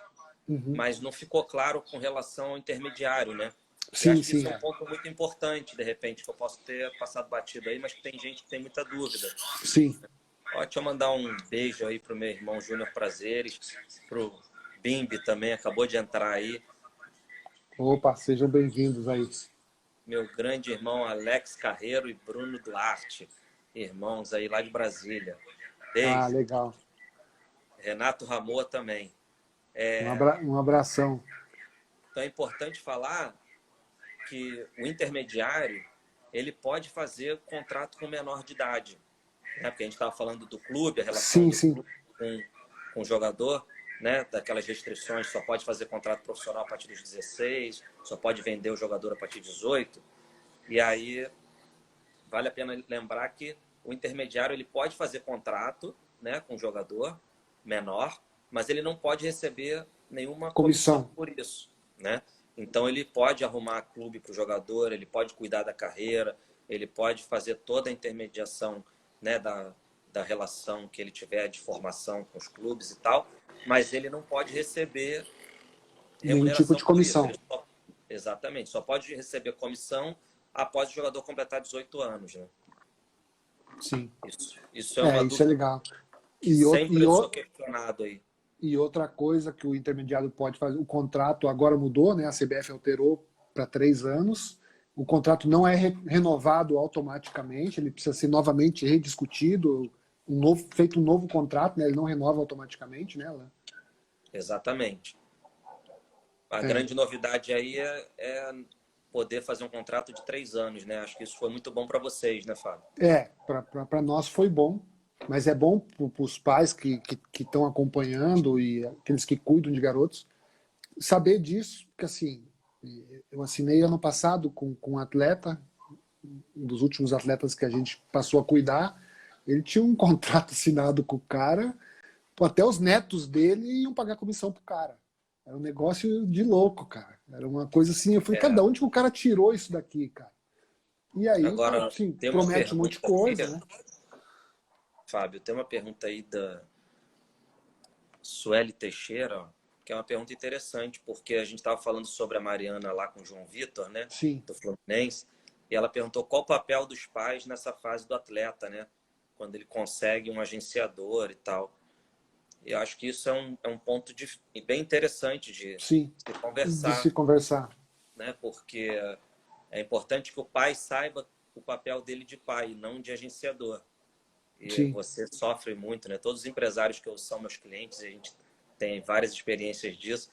Uhum.
mas não ficou claro com relação ao intermediário, né? Eu
Sim,
acho que
sim,
isso é um ponto muito importante, de repente, que eu posso ter passado batido aí, mas que tem gente que tem muita dúvida.
sim.
Ó, deixa eu mandar um beijo aí pro meu irmão Júnior Prazeres, pro Bimbi também, acabou de entrar aí.
Opa, sejam bem-vindos aí.
Meu grande irmão Alex Carreiro e Bruno Duarte, irmãos aí lá de Brasília.
Ah,
Beijo.
legal.
Renato Ramô também.
Um abração.
Então é importante falar que o intermediário ele pode fazer contrato com menor de idade, né? Porque a gente estava falando do clube, a relação
Sim,
do
sim.
clube com o jogador, né? Daquelas restrições, só pode fazer contrato profissional a partir dos 16, só pode vender o jogador a partir de 18. E aí vale a pena lembrar que o intermediário ele pode fazer contrato, né, com o jogador menor, mas ele não pode receber nenhuma comissão
Comissão.
por isso, né? Então ele pode arrumar clube para o jogador, ele pode cuidar da carreira, ele pode fazer toda a intermediação, né, da relação que ele tiver de formação com os clubes e tal, mas ele não pode receber
Nenhum tipo
remuneração
de
por isso.
comissão.
Exatamente, só pode receber comissão após o jogador completar 18 anos, né?
Sim.
Isso é uma
Isso é
dúvida
legal.
que sempre eu sou questionado aí.
E outra coisa que o intermediário pode fazer, o contrato agora mudou, né? A CBF alterou para 3 anos. O contrato não é renovado automaticamente, ele precisa ser novamente rediscutido, feito um novo contrato, né? Ele não renova automaticamente, né?
Exatamente. A
É,
grande novidade aí é poder fazer um contrato de 3 anos, né? Acho que isso foi muito bom para vocês, né, Fábio?
para nós foi bom, mas é bom para os pais que estão acompanhando e aqueles que cuidam de garotos saber disso, porque assim, eu assinei ano passado com um atleta, um dos últimos atletas que a gente passou a cuidar, ele tinha um contrato assinado com o cara, até os netos dele iam pagar comissão pro cara. Era um negócio de louco, cara. Era uma coisa assim, eu falei,
É,
cada onde que o cara tirou isso daqui, cara? E aí,
agora,
assim,
tem uma
promete um monte de
pergunta aqui,
coisa, né?
Fábio, tem uma pergunta aí da Sueli Teixeira, ó, que é uma pergunta interessante, porque a gente estava falando sobre a Mariana lá com o João Vitor, né,
Sim,
do Fluminense, e ela perguntou qual o papel dos pais nessa fase do atleta, né, quando ele consegue um agenciador e tal. Eu acho que isso é um ponto bem interessante de
sim,
se
de se
conversar,
conversar.
né, porque é importante que o pai saiba o papel dele de pai, não de agenciador. E
Sim,
você sofre muito, né? Todos os empresários que são meus clientes, a gente tem várias experiências disso.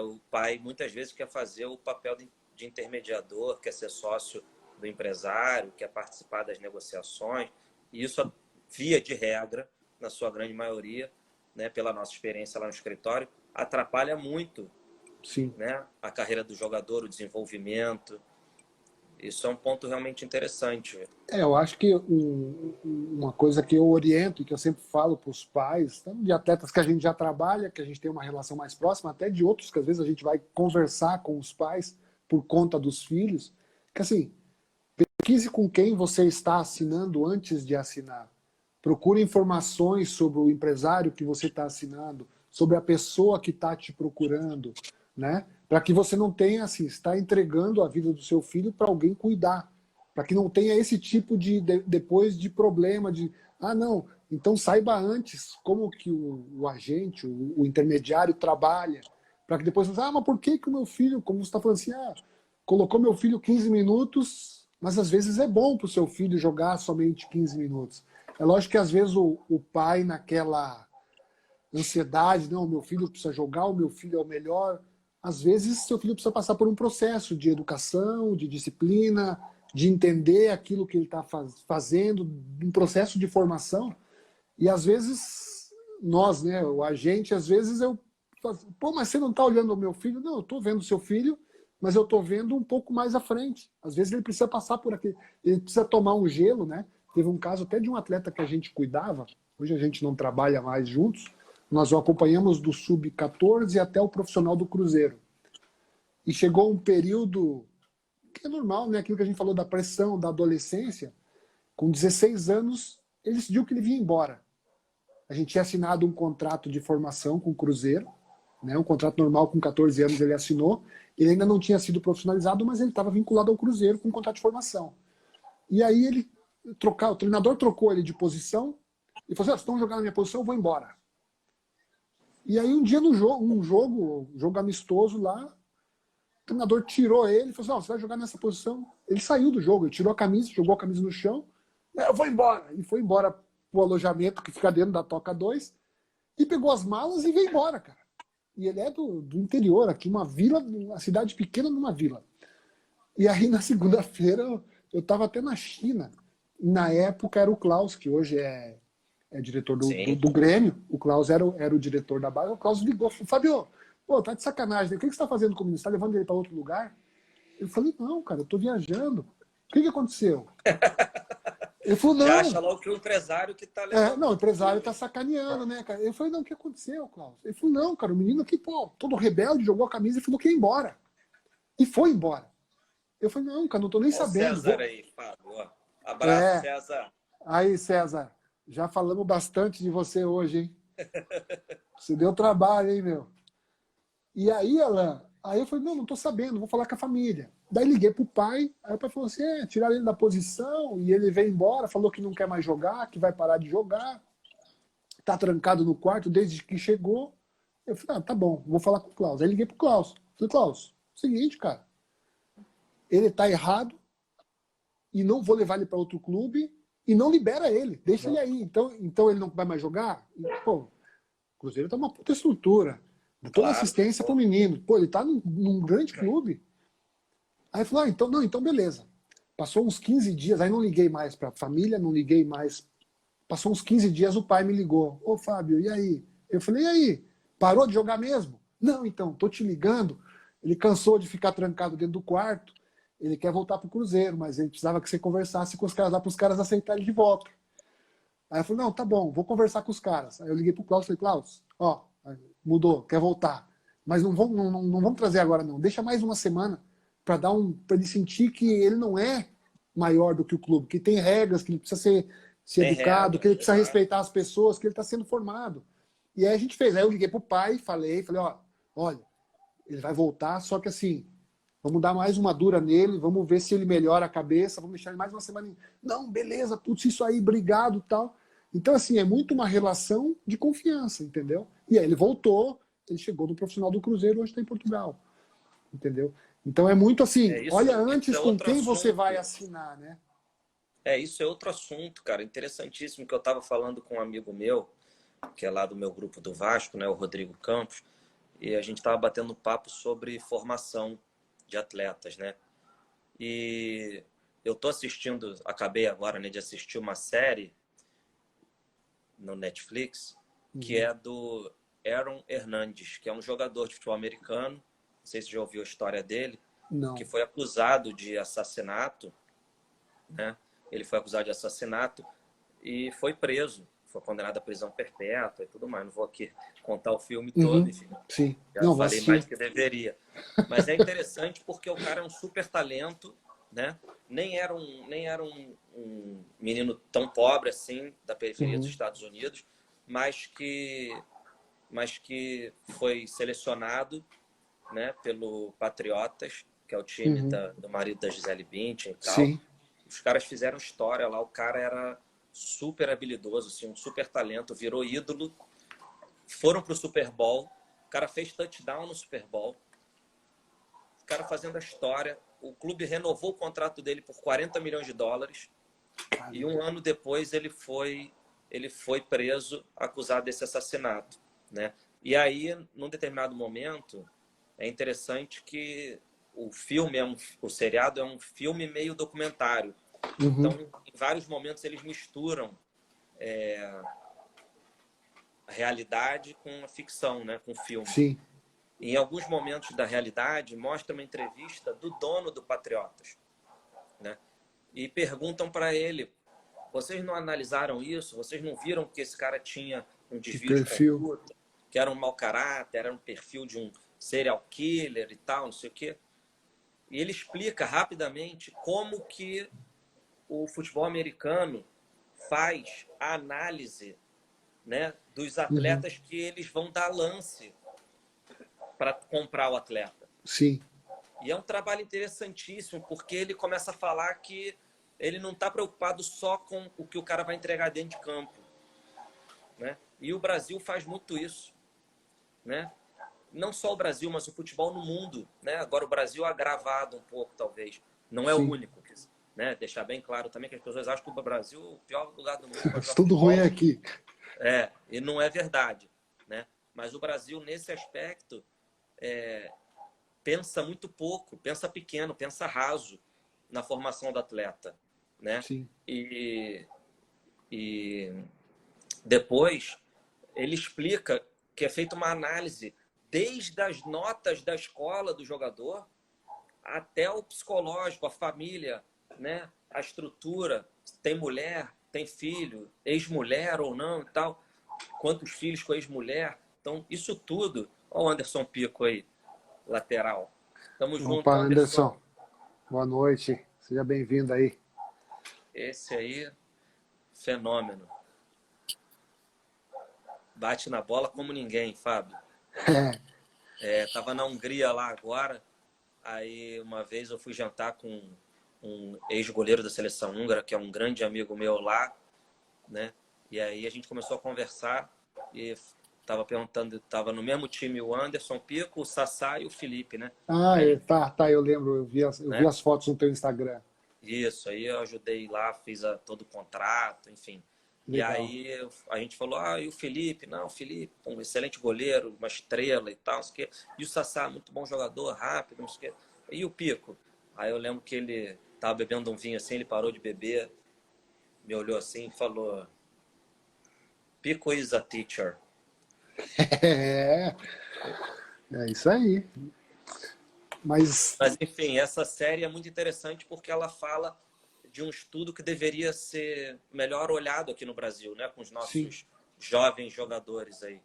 O pai muitas vezes quer fazer o papel de intermediador, quer ser sócio do empresário, quer participar das negociações. E isso, via de regra, na sua grande maioria, né, pela nossa experiência lá no escritório, atrapalha muito,
sim.
né, a carreira do jogador, o desenvolvimento. Isso é um ponto realmente interessante.
Eu acho que uma coisa que eu oriento e que eu sempre falo para os pais, tanto de atletas que a gente já trabalha, que a gente tem uma relação mais próxima, até de outros que às vezes a gente vai conversar com os pais por conta dos filhos, que assim, pesquise com quem você está assinando antes de assinar. Procure informações sobre o empresário que você está assinando, sobre a pessoa que está te procurando, né? Para que você não tenha, assim, está entregando a vida do seu filho para alguém cuidar. Para que não tenha esse tipo depois de problema de, não, então saiba antes como que o agente, o intermediário trabalha, para que depois você, mas por que o meu filho, como você está falando assim, colocou meu filho 15 minutos, mas às vezes é bom para o seu filho jogar somente 15 minutos. É lógico que às vezes o pai, naquela ansiedade, não, meu filho precisa jogar, o meu filho é o melhor. Às vezes, seu filho precisa passar por um processo de educação, de disciplina, de entender aquilo que ele está fazendo, um processo de formação. E às vezes, nós, né, o agente, às vezes eu falo, pô, mas você não está olhando o meu filho? Não, eu estou vendo o seu filho, mas eu estou vendo um pouco mais à frente. Às vezes ele precisa passar por aqui, ele precisa tomar um gelo, né? Teve um caso até de um atleta que a gente cuidava, hoje a gente não trabalha mais juntos, nós o acompanhamos do sub-14 até o profissional do Cruzeiro. E chegou um período que é normal, né? Aquilo que a gente falou da pressão, da adolescência. Com 16 anos, ele decidiu que ele vinha embora. A gente tinha assinado um contrato de formação com o Cruzeiro. né? Um contrato normal com 14 anos ele assinou. Ele ainda não tinha sido profissionalizado, mas ele estava vinculado ao Cruzeiro com um contrato de formação. E aí o treinador trocou ele de posição e falou assim, vocês estão jogando na minha posição, eu vou embora. E aí um dia no jogo, um jogo amistoso lá, o treinador tirou ele e falou assim, não, você vai jogar nessa posição. Ele saiu do jogo, ele tirou a camisa, jogou a camisa no chão, eu vou embora. E foi embora pro alojamento que fica dentro da Toca 2 e pegou as malas e veio embora, cara. E ele é do interior, aqui, uma vila, uma cidade pequena numa vila. E aí na segunda-feira eu estava até na China. Na época era o Klaus, que hoje é diretor do Grêmio. O Klaus era o diretor da base. O Klaus ligou, falou, Fabio, pô, tá de sacanagem, né? O que você está fazendo comigo? Você está levando ele para outro lugar? Eu falei, não, cara, eu tô viajando. O que aconteceu? Ele falou, não.
Já acha logo que o empresário que tá levando.
Não, o empresário tá sacaneando, né, cara? Eu falei, não, o que aconteceu, Klaus? Ele falou, não, cara, o menino aqui, pô, todo rebelde, jogou a camisa e falou que ia embora. E foi embora. Eu falei, não, cara, não tô nem sabendo.
César aí, Fábio. Abraço, César.
Aí, César, já falamos bastante de você hoje, hein? Você deu trabalho, hein, meu? E aí, Alan, aí eu falei, não tô sabendo, vou falar com a família. Daí liguei pro pai, aí o pai falou assim, tiraram ele da posição, e ele veio embora, falou que não quer mais jogar, que vai parar de jogar, tá trancado no quarto desde que chegou. Eu falei, tá bom, vou falar com o Klaus. Aí liguei pro Klaus. Falei, Klaus, seguinte, cara, ele tá errado, e não vou levar ele para outro clube, e não libera ele, deixa ele aí. Então ele não vai mais jogar? E, pô, o Cruzeiro tá uma puta estrutura. Toda assistência pro menino. Pô, ele tá num grande clube. Aí falou, então beleza. Passou uns 15 dias, aí não liguei mais pra família, não liguei mais. Passou uns 15 dias, o pai me ligou. Ô, Fábio, e aí? Eu falei, e aí? Parou de jogar mesmo? Não, então, tô te ligando. Ele cansou de ficar trancado dentro do quarto. Ele quer voltar pro Cruzeiro, mas ele precisava que você conversasse com os caras lá para os caras aceitarem ele de volta. Aí eu falei, não, tá bom, vou conversar com os caras. Aí eu liguei pro Klaus e falei, Klaus, ó, mudou, quer voltar. Mas não vamos trazer agora não. Deixa mais uma semana para ele sentir que ele não é maior do que o clube, que tem regras, que ele precisa ser educado, que ele precisa respeitar as pessoas, que ele está sendo formado. E aí a gente fez. Aí eu liguei pro pai, falei, ó, olha, ele vai voltar, só que assim, vamos dar mais uma dura nele, vamos ver se ele melhora a cabeça, vamos deixar ele mais uma semana. Não, beleza, tudo isso aí, obrigado, tal. Então, assim, é muito uma relação de confiança, entendeu? E aí ele voltou, ele chegou no profissional do Cruzeiro, hoje está em Portugal, entendeu? Então é muito assim, olha antes com quem você vai assinar, né?
Isso é outro assunto, cara, interessantíssimo, que eu estava falando com um amigo meu, que é lá do meu grupo do Vasco, né, o Rodrigo Campos, e a gente estava batendo papo sobre formação de atletas, né? E eu tô assistindo, acabei agora, né, de assistir uma série no Netflix, que é do Aaron Hernandes, que é um jogador de futebol americano, não sei se já ouviu a história dele,
Não.
que foi acusado de assassinato, né? Ele foi acusado de assassinato e foi preso, foi condenado à prisão perpétua e tudo mais. Não vou aqui contar o filme todo, enfim.
Sim.
Já falei mais do que deveria. Mas é interessante porque o cara é um super talento, né? Nem era um menino tão pobre assim, da periferia dos Estados Unidos, mas que foi selecionado, né, pelo Patriotas, que é o time do marido da Gisele Bündchen e tal.
Sim.
Os caras fizeram história lá, o cara era super habilidoso, assim, um super talento, virou ídolo, foram pro Super Bowl, o cara fez touchdown no Super Bowl, o cara fazendo a história, o clube renovou o contrato dele por 40 milhões de dólares. Caramba. E um ano depois ele foi preso, acusado desse assassinato, né? E aí, num determinado momento, é interessante que o filme, o seriado é um filme meio documentário. Então, em vários momentos, eles misturam a realidade com a ficção, né? Com o filme.
Sim.
Em alguns momentos da realidade, mostra uma entrevista do dono do Patriotas, né? E perguntam para ele, vocês não analisaram isso? Vocês não viram que esse cara tinha um desvio de conduta? Que era um mau caráter, era um perfil de um serial killer e tal, não sei o quê. E ele explica rapidamente como que o futebol americano faz a análise, né, dos atletas que eles vão dar lance para comprar o atleta.
Sim.
E é um trabalho interessantíssimo, porque ele começa a falar que ele não está preocupado só com o que o cara vai entregar dentro de campo, né? E o Brasil faz muito isso, né? Não só o Brasil, mas o futebol no mundo, né? Agora o Brasil agravado um pouco, talvez. Não é o
Sim.
único, né? Deixar bem claro também que as pessoas acham que o Brasil é o pior lugar do mundo para jogar
Tudo
futebol.
ruim aqui.
E não é verdade, né? Mas o Brasil, nesse aspecto, pensa muito pouco, pensa pequeno, pensa raso na formação do atleta, né?
Sim.
E depois ele explica que é feita uma análise desde as notas da escola do jogador até o psicológico, a família, né? A estrutura, tem mulher, tem filho, ex-mulher ou não e tal, quantos filhos com ex-mulher. Então, isso tudo. Olha o Anderson Pico aí, lateral. Tamo junto,
Opa,
Anderson.
Anderson. Boa noite. Seja bem-vindo aí.
Esse aí, fenômeno. Bate na bola como ninguém, Fábio. Tava na Hungria lá agora. Aí uma vez eu fui jantar com um ex-goleiro da seleção húngara, que é um grande amigo meu lá, né? E aí a gente começou a conversar e tava perguntando, tava no mesmo time o Anderson Pico, o Sassá e o Felipe, né? Aí,
tá, eu lembro, eu vi
né?
as fotos no teu Instagram.
Isso, aí eu ajudei lá, fiz todo o contrato, enfim. E
Legal.
aí a gente falou, e o Felipe? Não, o Felipe, um excelente goleiro, uma estrela e tal, não sei o quê. E o Sassá, muito bom jogador, rápido, não sei o quê. E o Pico? Aí eu lembro que ele tava bebendo um vinho assim, ele parou de beber, me olhou assim e falou, Pico is a teacher.
É, é isso aí. Mas,
Enfim, essa série é muito interessante porque ela fala de um estudo que deveria ser melhor olhado aqui no Brasil, né? Com os
sim,
nossos jovens jogadores aí.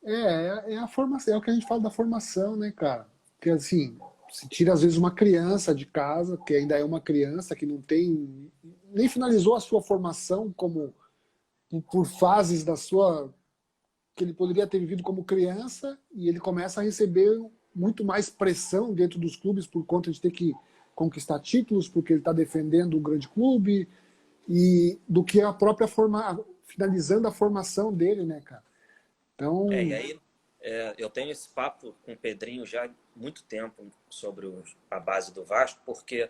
é a formação, é o que a gente fala da formação, né, cara? Que assim, se tira às vezes uma criança de casa, que ainda é uma criança, que não tem, nem finalizou a sua formação como por fases da sua, que ele poderia ter vivido como criança, e ele começa a receber muito mais pressão dentro dos clubes por conta de ter que conquistar títulos, porque ele está defendendo um grande clube, e do que a própria finalizando a formação dele, né, cara? Então,
E aí eu tenho esse papo com o Pedrinho já há muito tempo sobre a base do Vasco, porque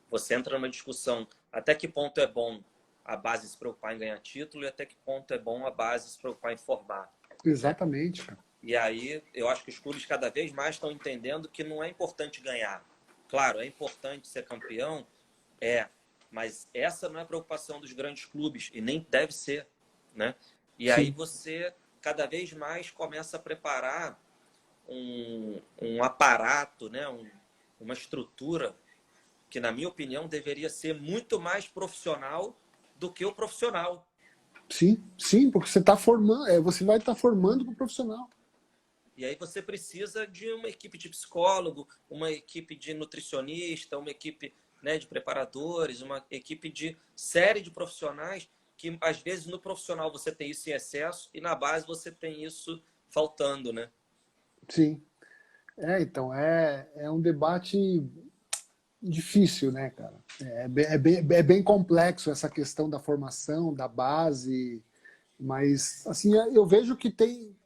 você entra numa discussão até que ponto é bom a base se preocupar em ganhar título e até que ponto é bom a base se preocupar em formar. Né?
exatamente, cara.
E aí eu acho que os clubes cada vez mais estão entendendo que não é importante ganhar. Claro, é importante ser campeão, mas essa não é a preocupação dos grandes clubes e nem deve ser, né? E aí
Sim.
você cada vez mais começa a preparar um aparato, né? Uma estrutura que, na minha opinião, deveria ser muito mais profissional do que o profissional.
Sim, sim, porque você está formando, você vai estar formando para o profissional.
E aí você precisa de uma equipe de psicólogo, uma equipe de nutricionista, uma equipe, né, de preparadores, uma equipe de série de profissionais que, às vezes, no profissional você tem isso em excesso e na base você tem isso faltando, né?
Sim. Então, é um debate difícil, né, cara? É bem complexo essa questão da formação, da base, mas, assim, eu vejo que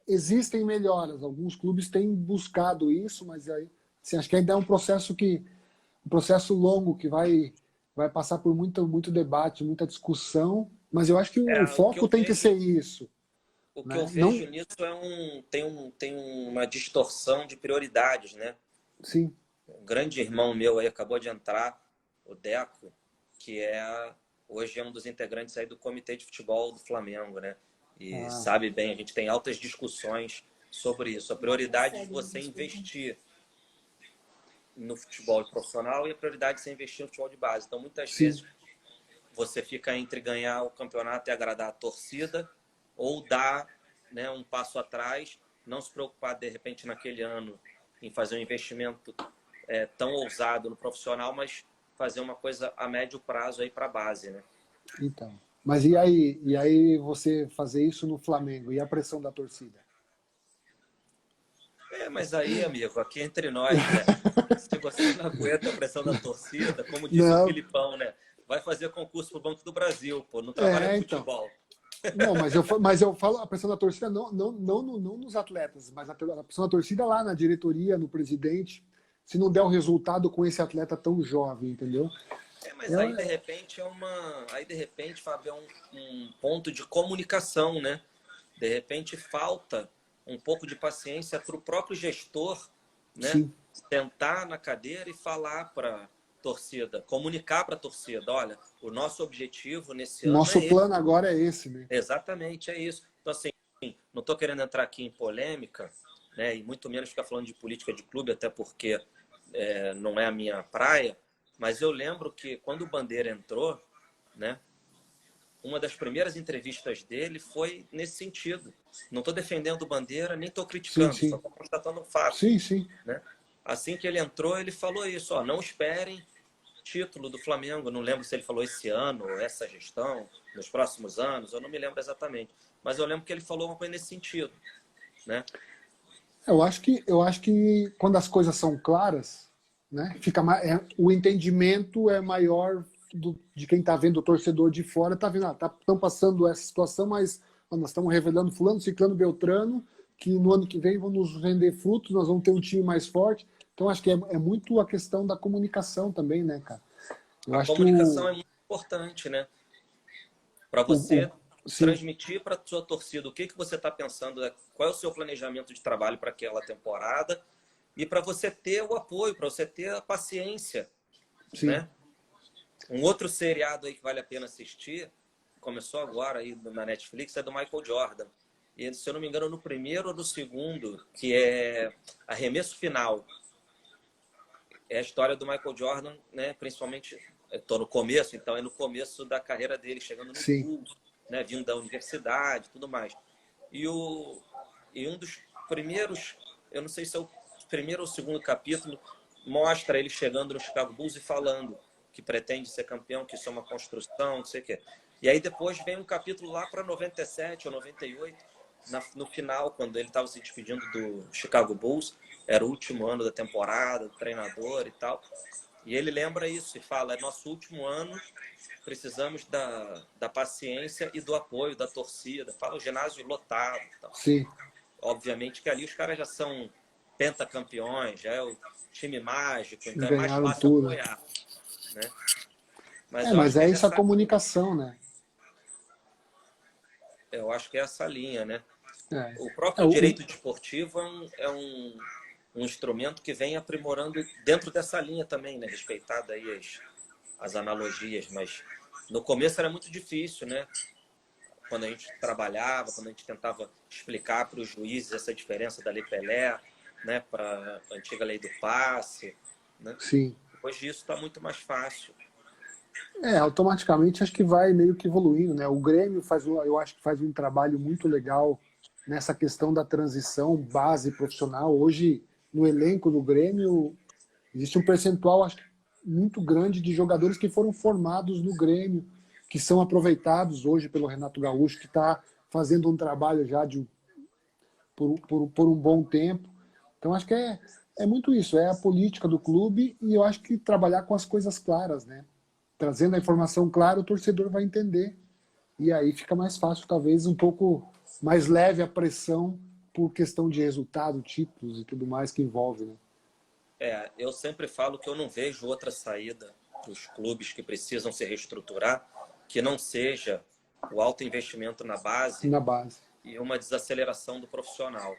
existem melhoras. Alguns clubes têm buscado isso, mas aí, assim, acho que ainda é um processo longo que vai passar por muito debate, muita discussão, mas eu acho que o
O que
foco
eu
tem que
vejo,
ser isso,
o que eu
né? Não,
vejo nisso tem uma distorção de prioridades, né?
sim,
Um grande irmão meu aí acabou de entrar, o Deco, que hoje é um dos integrantes aí do Comitê de Futebol do Flamengo, né? E
ah,
sabe bem, a gente tem altas discussões sobre isso. A prioridade de você investir no futebol profissional e a prioridade de você investir no futebol de base. Então, muitas
sim,
vezes, você fica entre ganhar o campeonato e agradar a torcida ou dar, né, um passo atrás, não se preocupar, de repente, naquele ano em fazer um investimento tão ousado no profissional, mas fazer uma coisa a médio prazo aí para a base, né?
então. Mas e aí você fazer isso no Flamengo e a pressão da torcida?
Mas aí, amigo, aqui entre nós, né? Se você não aguenta a pressão da torcida, como disse o
Não,
Filipão, né? Vai fazer concurso pro Banco do Brasil, pô, não trabalha com
então.
futebol.
Não, mas eu falo a pressão da torcida não nos atletas, mas a pressão da torcida lá na diretoria, no presidente, se não der o resultado com esse atleta tão jovem, entendeu?
Mas aí de repente aí de repente, Fábio, um ponto de comunicação, né? De repente falta um pouco de paciência para o próprio gestor, né?
Sim.
Sentar na cadeira e falar para torcida, comunicar para a torcida, olha, o nosso objetivo nesse ano
Nosso
é esse.
plano agora é esse, né?
Exatamente, é isso. Então, assim, não estou querendo entrar aqui em polêmica, né? E muito menos ficar falando de política de clube, até porque não é a minha praia, mas eu lembro que quando o Bandeira entrou, né? Uma das primeiras entrevistas dele foi nesse sentido. Não estou defendendo o Bandeira, nem estou
Sim,
criticando, só
sim.
estou constatando um fato.
Sim, sim.
Né? Assim que ele entrou, ele falou isso, ó, não esperem título do Flamengo. Não lembro se ele falou esse ano, essa gestão, nos próximos anos, eu não me lembro exatamente. Mas eu lembro que ele falou uma coisa nesse sentido. Né?
Eu acho que quando as coisas são claras, né, fica o entendimento é maior de quem está vendo, o torcedor de fora está vendo, estão passando essa situação, mas nós estamos revelando fulano, ciclano, beltrano, que no ano que vem vão nos render frutos, nós vamos ter um time mais forte. Então acho que é muito a questão da comunicação também, né, cara? Eu
A
acho
comunicação é muito importante, né? Para você transmitir para a sua torcida o que você está pensando, qual é o seu planejamento de trabalho para aquela temporada e para você ter o apoio, para você ter a paciência,
sim.
Né? Um outro seriado aí que vale a pena assistir, começou agora aí na Netflix, é do Michael Jordan. E, se eu não me engano, no primeiro ou no segundo, que é Arremesso Final. É a história do Michael Jordan, né? Principalmente, estou no começo, então é no começo da carreira dele, chegando no Bulls, né? Vindo da universidade, tudo mais. E um dos primeiros, eu não sei se é o primeiro ou o segundo capítulo, mostra ele chegando no Chicago Bulls e falando que pretende ser campeão, que isso é uma construção, não sei o quê. E aí depois vem um capítulo lá para 97 ou 98, no final, quando ele estava se despedindo do Chicago Bulls, era o último ano da temporada, do treinador e tal. E ele lembra isso e fala, é nosso último ano, precisamos da paciência e do apoio da torcida. Fala o ginásio lotado e tal.
Sim.
Obviamente que ali os caras já são pentacampeões, já é o time mágico, então
ganharam
é mais fácil
tudo.
apoiar. Né?
Mas é isso a comunicação, né?
Eu acho que é essa linha, né?
É.
O próprio direito desportivo é um instrumento que vem aprimorando dentro dessa linha também, né? Respeitado aí as analogias, mas no começo era muito difícil, né? Quando a gente trabalhava, quando a gente tentava explicar para os juízes essa diferença da Lei Pelé, né? Para a antiga Lei do Passe, né?
Sim.
Depois disso está muito mais fácil.
Automaticamente acho que vai meio que evoluindo, né? O Grêmio eu acho que faz um trabalho muito legal nessa questão da transição base profissional. Hoje, no elenco do Grêmio, existe um percentual, acho que muito grande de jogadores que foram formados no Grêmio, que são aproveitados hoje pelo Renato Gaúcho, que está fazendo um trabalho já por um bom tempo. Então acho que é muito isso, é a política do clube e eu acho que trabalhar com as coisas claras, né? Trazendo a informação clara, o torcedor vai entender. E aí fica mais fácil, talvez um pouco mais leve a pressão por questão de resultado, títulos e tudo mais que envolve, né?
Eu sempre falo que eu não vejo outra saída para os clubes que precisam se reestruturar que não seja o alto investimento na base e uma desaceleração do profissional,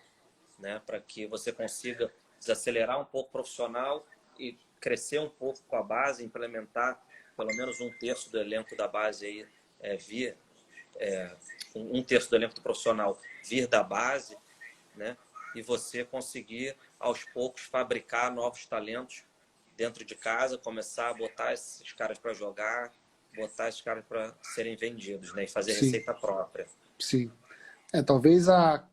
né? Para que você consiga desacelerar um pouco o profissional e crescer um pouco com a base, implementar pelo menos um terço do elenco da base aí, um terço do elenco do profissional vir da base, né? E você conseguir, aos poucos, fabricar novos talentos dentro de casa, começar a botar esses caras para jogar, botar esses caras para serem vendidos, né? E fazer receita própria.
Sim. Talvez a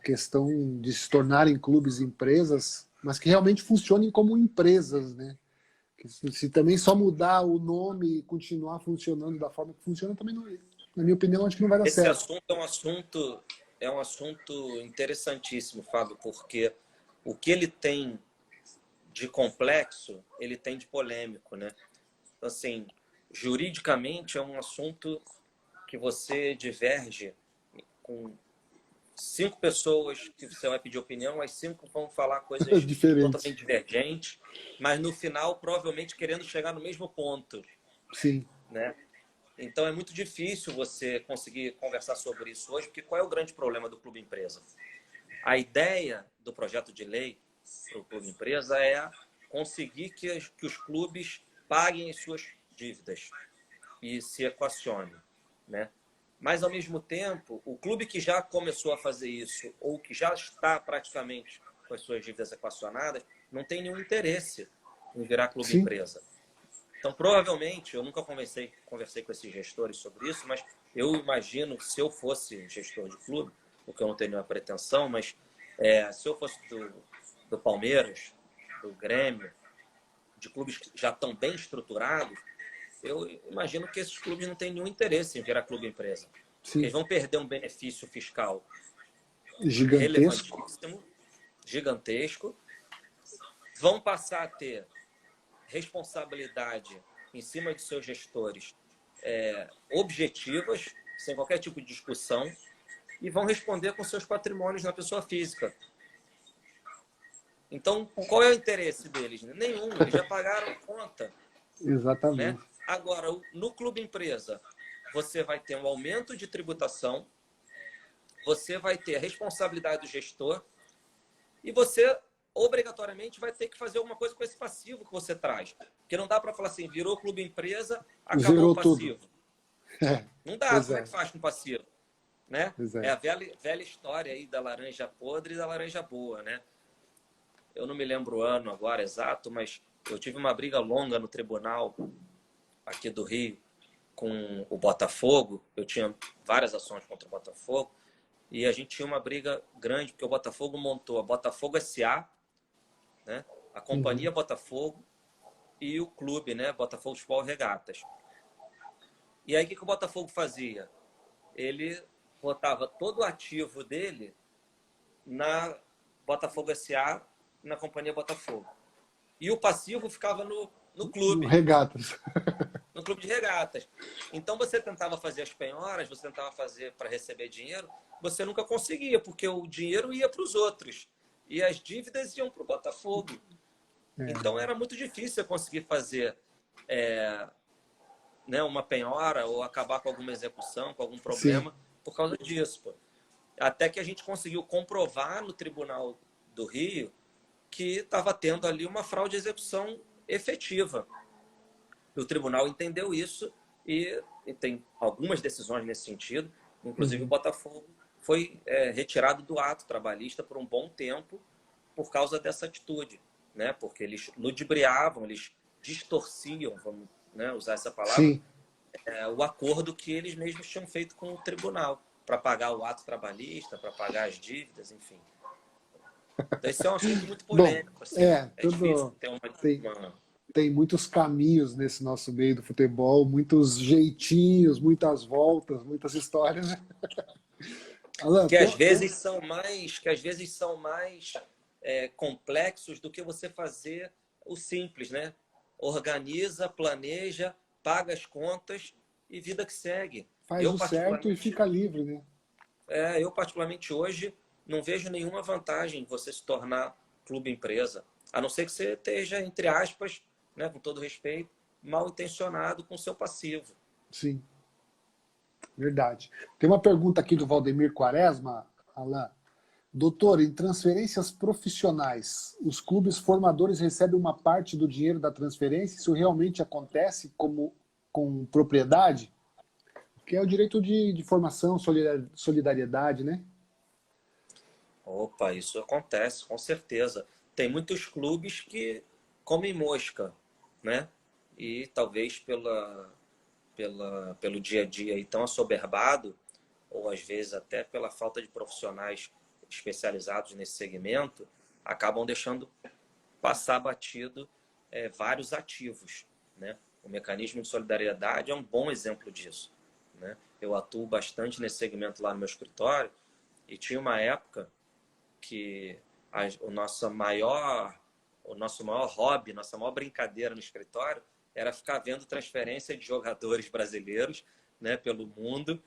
questão de se tornarem clubes empresas, mas que realmente funcionem como empresas, né? Que se também só mudar o nome e continuar funcionando da forma que funciona, também não, na minha opinião, acho que não vai dar certo.
Esse assunto é um assunto interessantíssimo, Fábio, porque o que ele tem de complexo, ele tem de polêmico, né? Então, assim, juridicamente é um assunto que você diverge com 5 pessoas que você vai pedir opinião, as 5 vão falar coisas
Diferentes.
totalmente divergentes, mas no final, provavelmente, querendo chegar no mesmo ponto,
Sim.
né? Então, é muito difícil você conseguir conversar sobre isso hoje, porque qual é o grande problema do Clube Empresa? A ideia do projeto de lei para o Clube Empresa é conseguir que os clubes paguem as suas dívidas e se equacionem, né? Mas, ao mesmo tempo, o clube que já começou a fazer isso ou que já está praticamente com as suas dívidas equacionadas não tem nenhum interesse em virar clube
Sim.
empresa. Então, provavelmente, eu nunca conversei com esses gestores sobre isso, mas eu imagino que se eu fosse gestor de clube, porque eu não tenho nenhuma pretensão, mas se eu fosse do Palmeiras, do Grêmio, de clubes que já estão bem estruturados, eu imagino que esses clubes não têm nenhum interesse em virar clube empresa. Porque
Sim.
eles vão perder um benefício fiscal
Gigantesco.
relevantíssimo, gigantesco, vão passar a ter responsabilidade em cima de seus gestores objetivas, sem qualquer tipo de discussão, e vão responder com seus patrimônios na pessoa física. Então, qual é o interesse deles? Nenhum, eles já pagaram conta, né?
Exatamente.
Agora, no clube empresa, você vai ter um aumento de tributação, você vai ter a responsabilidade do gestor e você obrigatoriamente vai ter que fazer alguma coisa com esse passivo que você traz. Porque não dá para falar assim, virou clube empresa, acabou o
Zerou tudo.
passivo. Não dá,
Pois
como é
é.
que faz com passivo? Né?
Pois
É
é.
a velha história aí da laranja podre e da laranja boa, né? Eu não me lembro o ano agora exato, mas eu tive uma briga longa no tribunal aqui do Rio com o Botafogo. Eu tinha várias ações contra o Botafogo e a gente tinha uma briga grande porque o Botafogo montou a Botafogo SA, né? A Companhia Botafogo e o clube, né? Botafogo Futebol Regatas. E aí o que o Botafogo fazia? Ele botava todo o ativo dele na Botafogo SA, na Companhia Botafogo. E o passivo ficava no clube,
Regatas.
no clube de regatas. Então você tentava fazer as penhoras, você tentava fazer para receber dinheiro, você nunca conseguia, porque o dinheiro ia para os outros e as dívidas iam para o Botafogo. Então era muito difícil você conseguir fazer né, uma penhora ou acabar com alguma execução, com algum
Sim.
problema por causa disso. Pô. Até que a gente conseguiu comprovar no Tribunal do Rio que estava tendo ali uma fraude de execução efetiva. O tribunal entendeu isso e tem algumas decisões nesse sentido. Inclusive, o Botafogo foi retirado do ato trabalhista por um bom tempo por causa dessa atitude, né? Porque eles ludibriavam, eles distorciam, vamos, né, usar essa palavra,
Sim.
o acordo que eles mesmos tinham feito com o tribunal para pagar o ato trabalhista, para pagar as dívidas, enfim. Então, esse é um assunto muito
Bom,
polêmico. Assim. É difícil
tudo
ter
tem,
uma...
tem muitos caminhos nesse nosso meio do futebol, muitos jeitinhos, muitas voltas, muitas histórias, né? Alan,
que às vezes são mais complexos do que você fazer o simples, né? Organiza, planeja, paga as contas e vida que segue.
faz o certo e fica livre, né?
Eu particularmente hoje não vejo nenhuma vantagem em você se tornar clube empresa, a não ser que você esteja, entre aspas, né, com todo respeito, mal intencionado com seu passivo.
Sim, verdade. Tem uma pergunta aqui do Valdemir Quaresma, Alan. Doutor, em transferências profissionais, os clubes formadores recebem uma parte do dinheiro da transferência? Isso realmente acontece como com propriedade? Que é o direito de formação, solidariedade, né?
Opa, isso acontece, com certeza. Tem muitos clubes que comem mosca, né? E talvez pelo dia a dia aí tão assoberbado, ou às vezes até pela falta de profissionais especializados nesse segmento, acabam deixando passar batido vários ativos, né? O mecanismo de solidariedade é um bom exemplo disso, né? Eu atuo bastante nesse segmento lá no meu escritório e tinha uma época que o nosso maior hobby, nossa maior brincadeira no escritório era ficar vendo transferência de jogadores brasileiros, né, pelo mundo,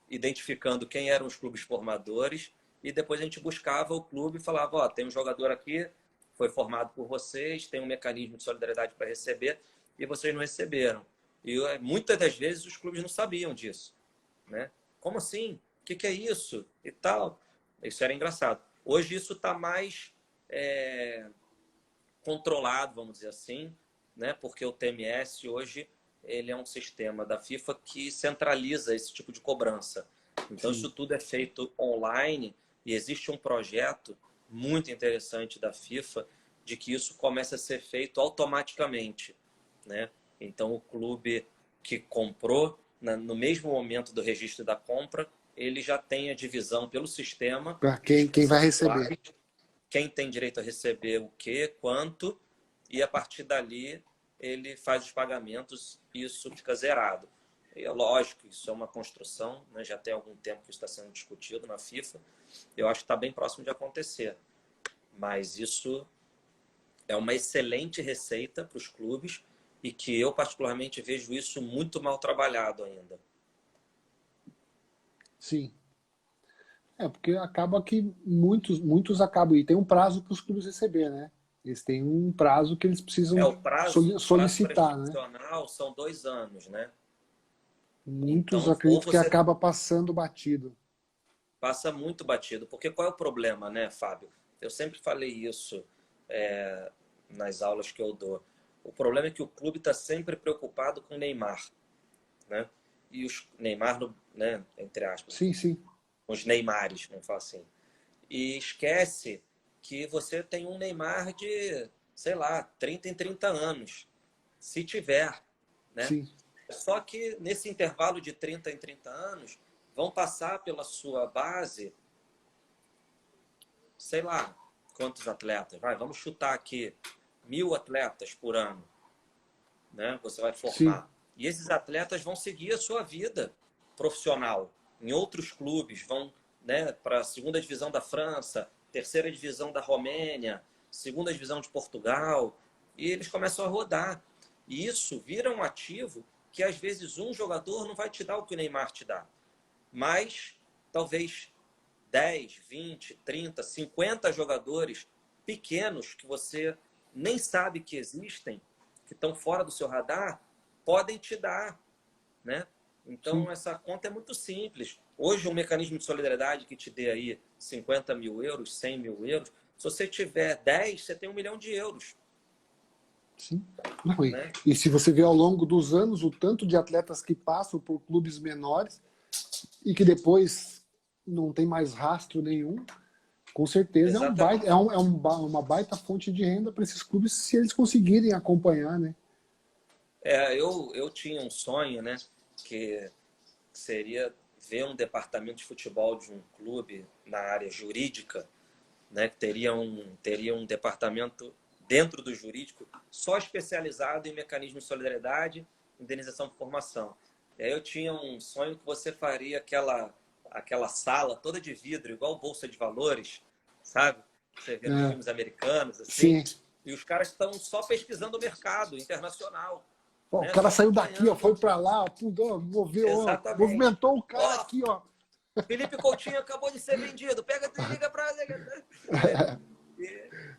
identificando quem eram os clubes formadores, e depois a gente buscava o clube e falava, ó, tem um jogador aqui, foi formado por vocês, tem um mecanismo de solidariedade para receber, e vocês não receberam. E muitas das vezes os clubes não sabiam disso, né? Como assim? O que é isso? E tal. Isso era engraçado. Hoje isso está mais controlado, vamos dizer assim, né? Porque o TMS hoje ele é um sistema da FIFA que centraliza esse tipo de cobrança. Então,
Sim.
isso tudo é feito online e existe um projeto muito interessante da FIFA de que isso comece a ser feito automaticamente, né? Então, o clube que comprou, no mesmo momento do registro da compra, ele já tem a divisão pelo sistema
Para
dos
quem vai receber.
percentuais, quem tem direito a receber o quê, quanto, e a partir dali ele faz os pagamentos e isso fica zerado. E é lógico, isso é uma construção, né? Já tem algum tempo que isso está sendo discutido na FIFA. Eu acho que está bem próximo de acontecer. Mas isso é uma excelente receita para os clubes e que eu particularmente vejo isso muito mal trabalhado ainda.
Sim. Porque acaba que muitos acabam, e tem um prazo para os clubes receber, né? Eles têm um prazo que eles precisam
O prazo
solicitar, né?
prescricional são 2 anos, né?
Muitos
Então, ou
acredito que
você
acaba passando batido.
passa muito batido. Porque qual é o problema, né, Fábio? Eu sempre falei isso nas aulas que eu dou. O problema é que o clube está sempre preocupado com o Neymar, né? E os Neymar, né, entre aspas,
Sim, sim.
os Neymares, vamos falar assim. E esquece que você tem um Neymar de, sei lá, 30 em 30 anos, se tiver, né?
Sim.
Só que nesse intervalo de 30 em 30 anos, vão passar pela sua base, sei lá, quantos atletas? Vamos chutar aqui, 1.000 atletas por ano, né? Você vai
Sim.
formar. E esses atletas vão seguir a sua vida profissional em outros clubes, vão, né, para a segunda divisão da França, terceira divisão da Romênia, segunda divisão de Portugal, e eles começam a rodar. E isso vira um ativo que às vezes um jogador não vai te dar o que o Neymar te dá, mas talvez 10, 20, 30, 50 jogadores pequenos que você nem sabe que existem, que estão fora do seu radar, podem te dar, né? Então,
Sim.
essa conta é muito simples. Hoje, um mecanismo de solidariedade que te dê aí 50 mil euros, 100 mil euros, se você tiver 10, você tem 1 milhão de euros.
Sim. Não,
Né?
e se você vê ao longo dos anos o tanto de atletas que passam por clubes menores e que depois não tem mais rastro nenhum, com certeza
Exatamente.
uma baita fonte de renda para esses clubes se eles conseguirem acompanhar, né?
Eu tinha um sonho, né, que seria ver um departamento de futebol de um clube na área jurídica, né, que teria um departamento dentro do jurídico só especializado em mecanismos de solidariedade, indenização por formação. E aí eu tinha um sonho que você faria aquela sala toda de vidro, igual bolsa de valores, sabe? Você vê nos filmes americanos, assim,
Sim.
e os caras estão só pesquisando o mercado internacional,
Pô, o
né?
cara
Só
saiu daqui, ó,
acompanhando.
foi para lá, ó, moveu, ó,
Exatamente.
movimentou o cara
Ó,
aqui, ó.
Felipe Coutinho acabou de ser vendido. Pega e liga para...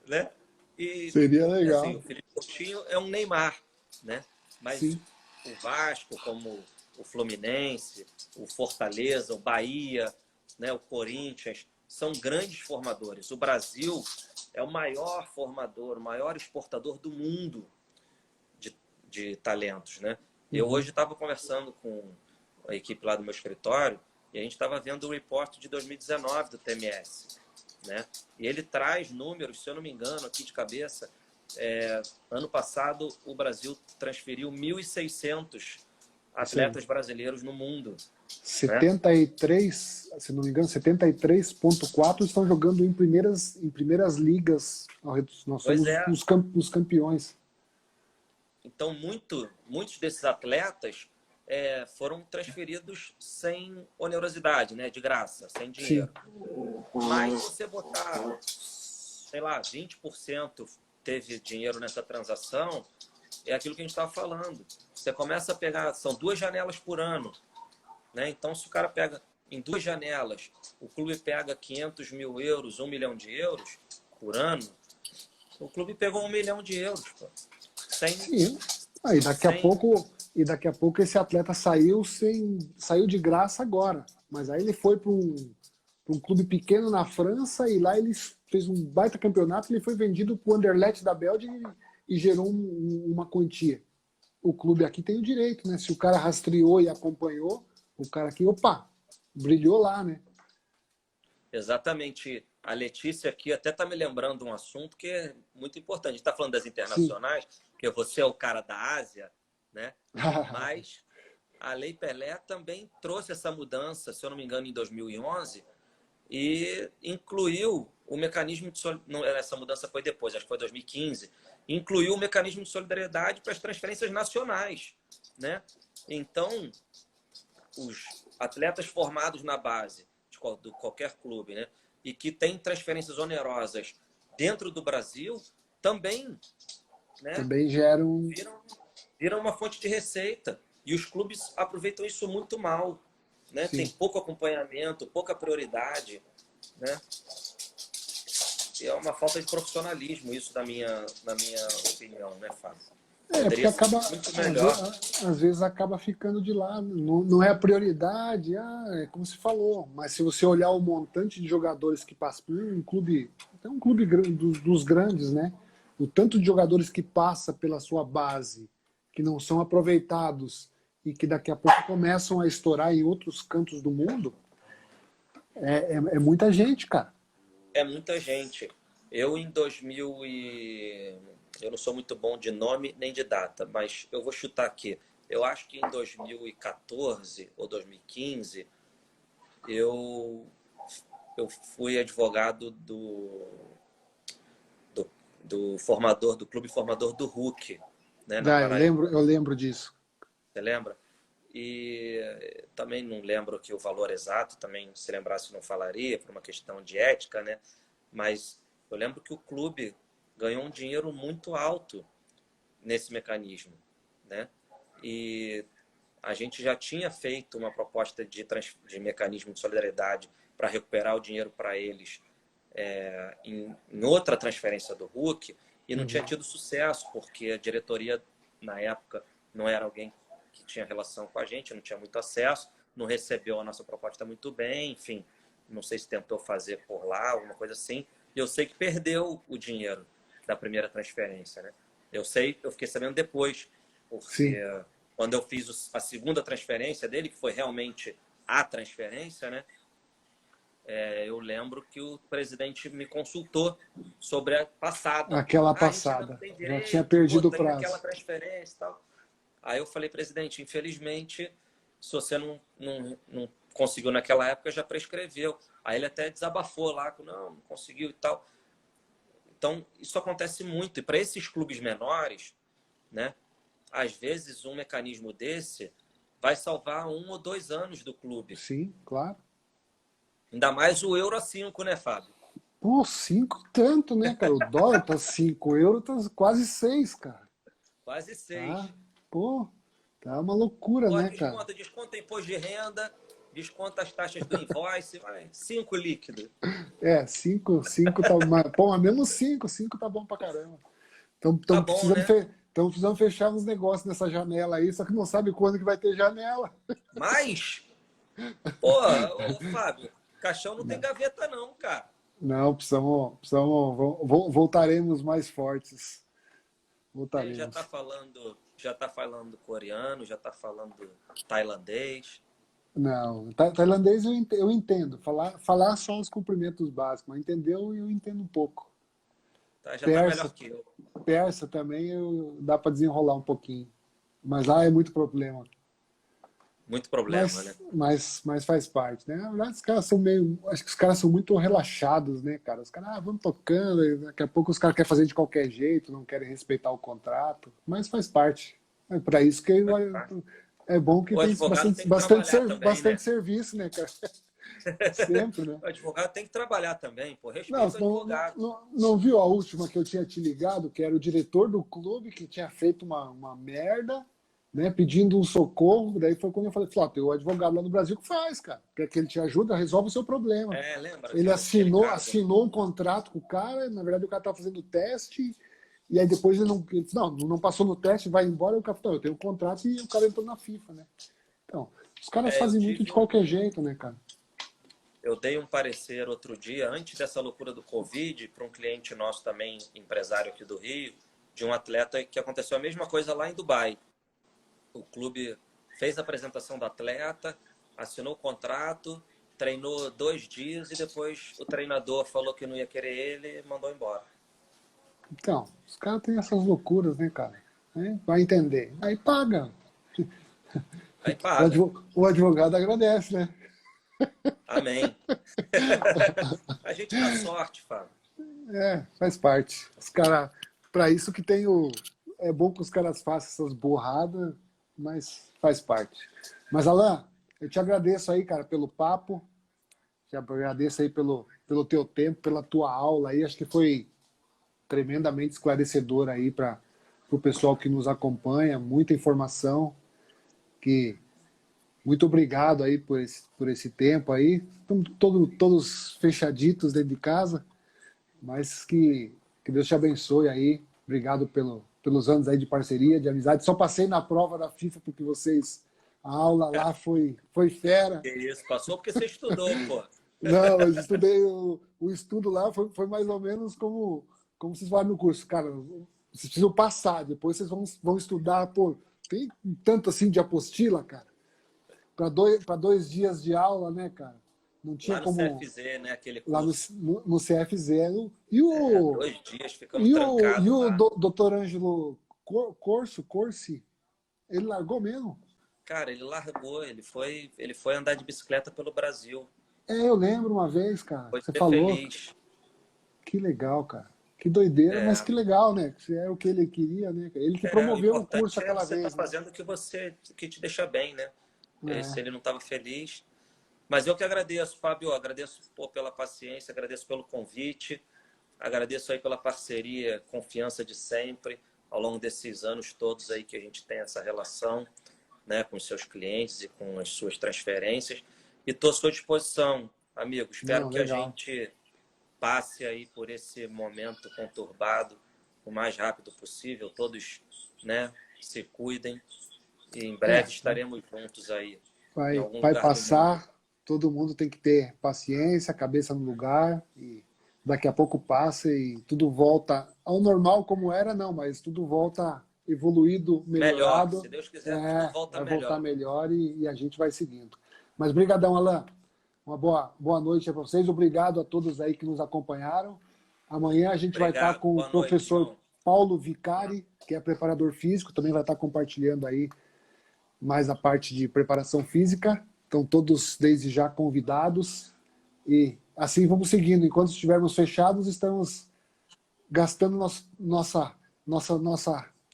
né? E,
Seria
assim,
legal.
o Felipe Coutinho é um Neymar, né? Mas
Sim.
o Vasco, como o Fluminense, o Fortaleza, o Bahia, né, o Corinthians, são grandes formadores. O Brasil é o maior formador, o maior exportador do mundo de talentos, né? Eu hoje estava conversando com a equipe lá do meu escritório e a gente estava vendo o report de 2019 do TMS, né? E ele traz números, se eu não me engano, aqui de cabeça, ano passado o Brasil transferiu 1.600 atletas brasileiros no mundo, né?
73, se não me engano, 73,4 estão jogando em primeiras ligas. Nós
Pois
somos
é.
os campeões.
Então, muitos desses atletas foram transferidos sem onerosidade, né? De graça, sem
Sim.
dinheiro. Mas você botar sei lá, 20% teve dinheiro nessa transação, é aquilo que a gente estava falando. Você começa a pegar, são 2 janelas por ano, né? Então, se o cara pega em 2 janelas, o clube pega 500 mil euros, 1 milhão de euros por ano, o clube pegou 1 milhão de euros, pô.
Sim. Aí daqui a pouco esse atleta saiu de graça agora. Mas aí ele foi para um clube pequeno na França e lá ele fez um baita campeonato, ele foi vendido para o Anderlecht da Bélgica e gerou uma quantia. O clube aqui tem o direito, né? Se o cara rastreou e acompanhou, o cara aqui, opa, brilhou lá, né?
Exatamente. A Letícia aqui até está me lembrando um assunto que é muito importante. A gente está falando das
Sim.
internacionais, porque você é o cara da Ásia, né? Mas a Lei Pelé também trouxe essa mudança, se eu não me engano, em 2011, e incluiu o mecanismo de solidariedade. Essa mudança foi depois, acho que foi 2015. Incluiu o mecanismo de solidariedade para as transferências nacionais, né? Então, os atletas formados na base de qualquer clube, né, e que tem transferências onerosas dentro do Brasil, também, né,
também geram.
Viram uma fonte de receita. E os clubes aproveitam isso muito mal, né? Tem pouco acompanhamento, pouca prioridade, né? E é uma falta de profissionalismo isso, na minha opinião, né, Fábio?
Porque acaba, às vezes acaba ficando de lado. Não é a prioridade, é como se falou. Mas se você olhar o montante de jogadores que passam por um clube, até um clube dos grandes, né? O tanto de jogadores que passa pela sua base, que não são aproveitados e que daqui a pouco começam a estourar em outros cantos do mundo, é muita gente, cara.
É muita gente. Eu, em 2000 Eu não sou muito bom de nome nem de data, mas eu vou chutar aqui. Eu acho que em 2014 ou 2015, eu fui advogado do formador, do clube formador do Hulk, né, na Paraíba.
Eu lembro disso.
Você lembra? E também não lembro aqui o valor exato, também se lembrasse não falaria, por uma questão de ética, né? Mas eu lembro que o clube ganhou um dinheiro muito alto nesse mecanismo, né? E a gente já tinha feito uma proposta de mecanismo de solidariedade para recuperar o dinheiro para eles em outra transferência do Hulk e não tinha tido sucesso, porque a diretoria, na época, não era alguém que tinha relação com a gente, não tinha muito acesso, não recebeu a nossa proposta muito bem, enfim, não sei se tentou fazer por lá, alguma coisa assim, e eu sei que perdeu o dinheiro da primeira transferência, né? Eu fiquei sabendo depois, porque quando eu fiz a segunda transferência dele, que foi realmente a transferência, né? Eu lembro que o presidente me consultou sobre a passada.
Aquela passada. Já tinha perdido o prazo.
Aquela transferência e tal. Aí eu falei, presidente, infelizmente, se você não conseguiu naquela época, já prescreveu. Aí ele até desabafou lá, não conseguiu e tal. Então, isso acontece muito. E para esses clubes menores, né, às vezes um mecanismo desse vai salvar 1 ou 2 anos do clube.
Sim, claro.
Ainda mais o Euro a 5, né, Fábio?
Pô, 5 tanto, né, cara? O dólar tá 5, o euro tá quase 6, cara.
Quase 6.
Tá? Pô, tá uma loucura, né, cara?
Desconta imposto de renda, desconta as taxas do invoice, vai, 5 líquido.
5 tá... Pô, mas mesmo 5 tá bom pra caramba. Então
tá bom,
precisando fechar uns negócios nessa janela aí, só que não sabe quando que vai ter janela.
Mas, pô, Fábio, caixão não tem gaveta não, cara.
Não, precisamos voltaremos mais fortes. Voltaremos.
Ele já tá falando coreano, já tá falando tailandês.
Não, tailandês eu entendo. Falar só os cumprimentos básicos, mas entendeu? Eu entendo um pouco.
Já tá melhor que eu.
Persa também dá para desenrolar um pouquinho. Mas lá é muito problema.
Muito problema, né?
Mas faz parte, né? Na verdade, os caras são acho que os caras são muito relaxados, né, cara? Os caras, vamos tocando, e daqui a pouco os caras querem fazer de qualquer jeito, não querem respeitar o contrato. Mas faz parte. É para isso que é bom que tem bastante
também,
serviço, né, cara? Sempre, né?
O advogado tem que trabalhar também, pô.
Não,
Respeita o
não,
advogado.
não viu a última que eu tinha te ligado, que era o diretor do clube que tinha feito uma merda, né, pedindo um socorro. Daí foi quando eu falei, Flá, tem o advogado lá no Brasil que faz, cara. Quer que ele te ajuda, resolve o seu problema.
É, lembra
Ele
daquele caso?
assinou um contrato com o cara, na verdade o cara estava fazendo teste, e aí depois ele disse, não passou no teste, vai embora, e o capitão, eu tenho um contrato e o cara entrou na FIFA, né? Então, os caras
Eu
fazem muito
tive
de qualquer jeito, né, cara?
Eu dei um parecer outro dia, antes dessa loucura do Covid, para um cliente nosso também, empresário aqui do Rio, de um atleta que aconteceu a mesma coisa lá em Dubai. O clube fez a apresentação do atleta, assinou o contrato, treinou 2 dias e depois o treinador falou que não ia querer ele e mandou embora.
Então, os caras têm essas loucuras, né, cara? Né? Vai entender. Aí paga.
Aí paga.
O advogado agradece, né?
Amém. A gente dá sorte, Fábio.
É, faz parte. Os caras, para isso que tem o. É bom que os caras façam essas borradas, mas faz parte. Mas, Alan, eu te agradeço aí, cara, pelo papo. Te agradeço aí pelo teu tempo, pela tua aula aí. Acho que foi tremendamente esclarecedor aí para o pessoal que nos acompanha. Muita informação. Muito obrigado aí por esse tempo aí. Estamos todos fechaditos dentro de casa. Mas que Deus te abençoe aí. Obrigado pelos anos aí de parceria, de amizade. Só passei na prova da FIFA porque vocês. A aula lá foi fera.
Que isso, passou porque você estudou, pô.
Não, mas estudei. O estudo lá foi mais ou menos como vocês falaram no curso. Cara, vocês precisam passar, depois vocês vão estudar. Pô, tem tanto assim de apostila, cara. Para 2 dias de aula, né, cara? Não tinha
Lá no
como.
CFZ, né? Aquele
Lá
curso.
no CF0.
É, 2 dias ficando
E
trancado
o
lá.
doutor Ângelo Corsi, ele largou mesmo?
Cara, ele largou, ele foi andar de bicicleta pelo Brasil.
É, eu lembro uma vez, cara,
Foi
que você
ser
falou.
feliz.
Que legal, cara. Que doideira, mas
É,
que legal, né? Que é o que ele queria, né? Ele que
o
promoveu o curso
importante é
aquela
você estar
vez, né?
fazendo o que te deixa bem, né? Se
É,
ele não estava feliz. Mas eu que agradeço, Fábio, agradeço pô, pela paciência, agradeço pelo convite, agradeço aí pela parceria, confiança de sempre, ao longo desses anos todos aí que a gente tem essa relação, né, com os seus clientes e com as suas transferências. E estou à sua disposição, amigo. Espero
não,
que a
legal.
gente passe aí por esse momento conturbado o mais rápido possível. Todos, né, se cuidem e em
É,
breve estaremos juntos aí em algum
vai
lugar do mundo.
passar, todo mundo tem que ter paciência, cabeça no lugar, e daqui a pouco passa e tudo volta ao normal como era, não, mas tudo volta evoluído,
Melhor,
melhorado,
se Deus quiser, tudo volta
vai voltar
melhor.
melhor e a gente vai seguindo. Mas brigadão, Alan. Uma boa noite para vocês. Obrigado a todos aí que nos acompanharam. Amanhã a gente vai estar
Obrigado,
com o
boa noite,
professor
João.
Paulo Vicari, que é preparador físico, também vai estar compartilhando aí mais a parte de preparação física. Estão todos desde já convidados. E assim vamos seguindo. Enquanto estivermos fechados, estamos gastando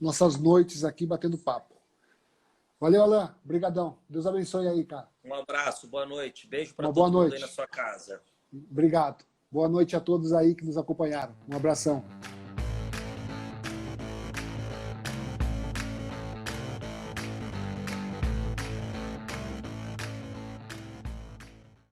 nossas noites aqui batendo papo. Valeu, Alan. Obrigadão. Deus abençoe aí, cara.
Um abraço, boa noite. Beijo para
Uma boa
todo mundo aí na
noite.
sua casa.
Obrigado. Boa noite a todos aí que nos acompanharam. Um abração.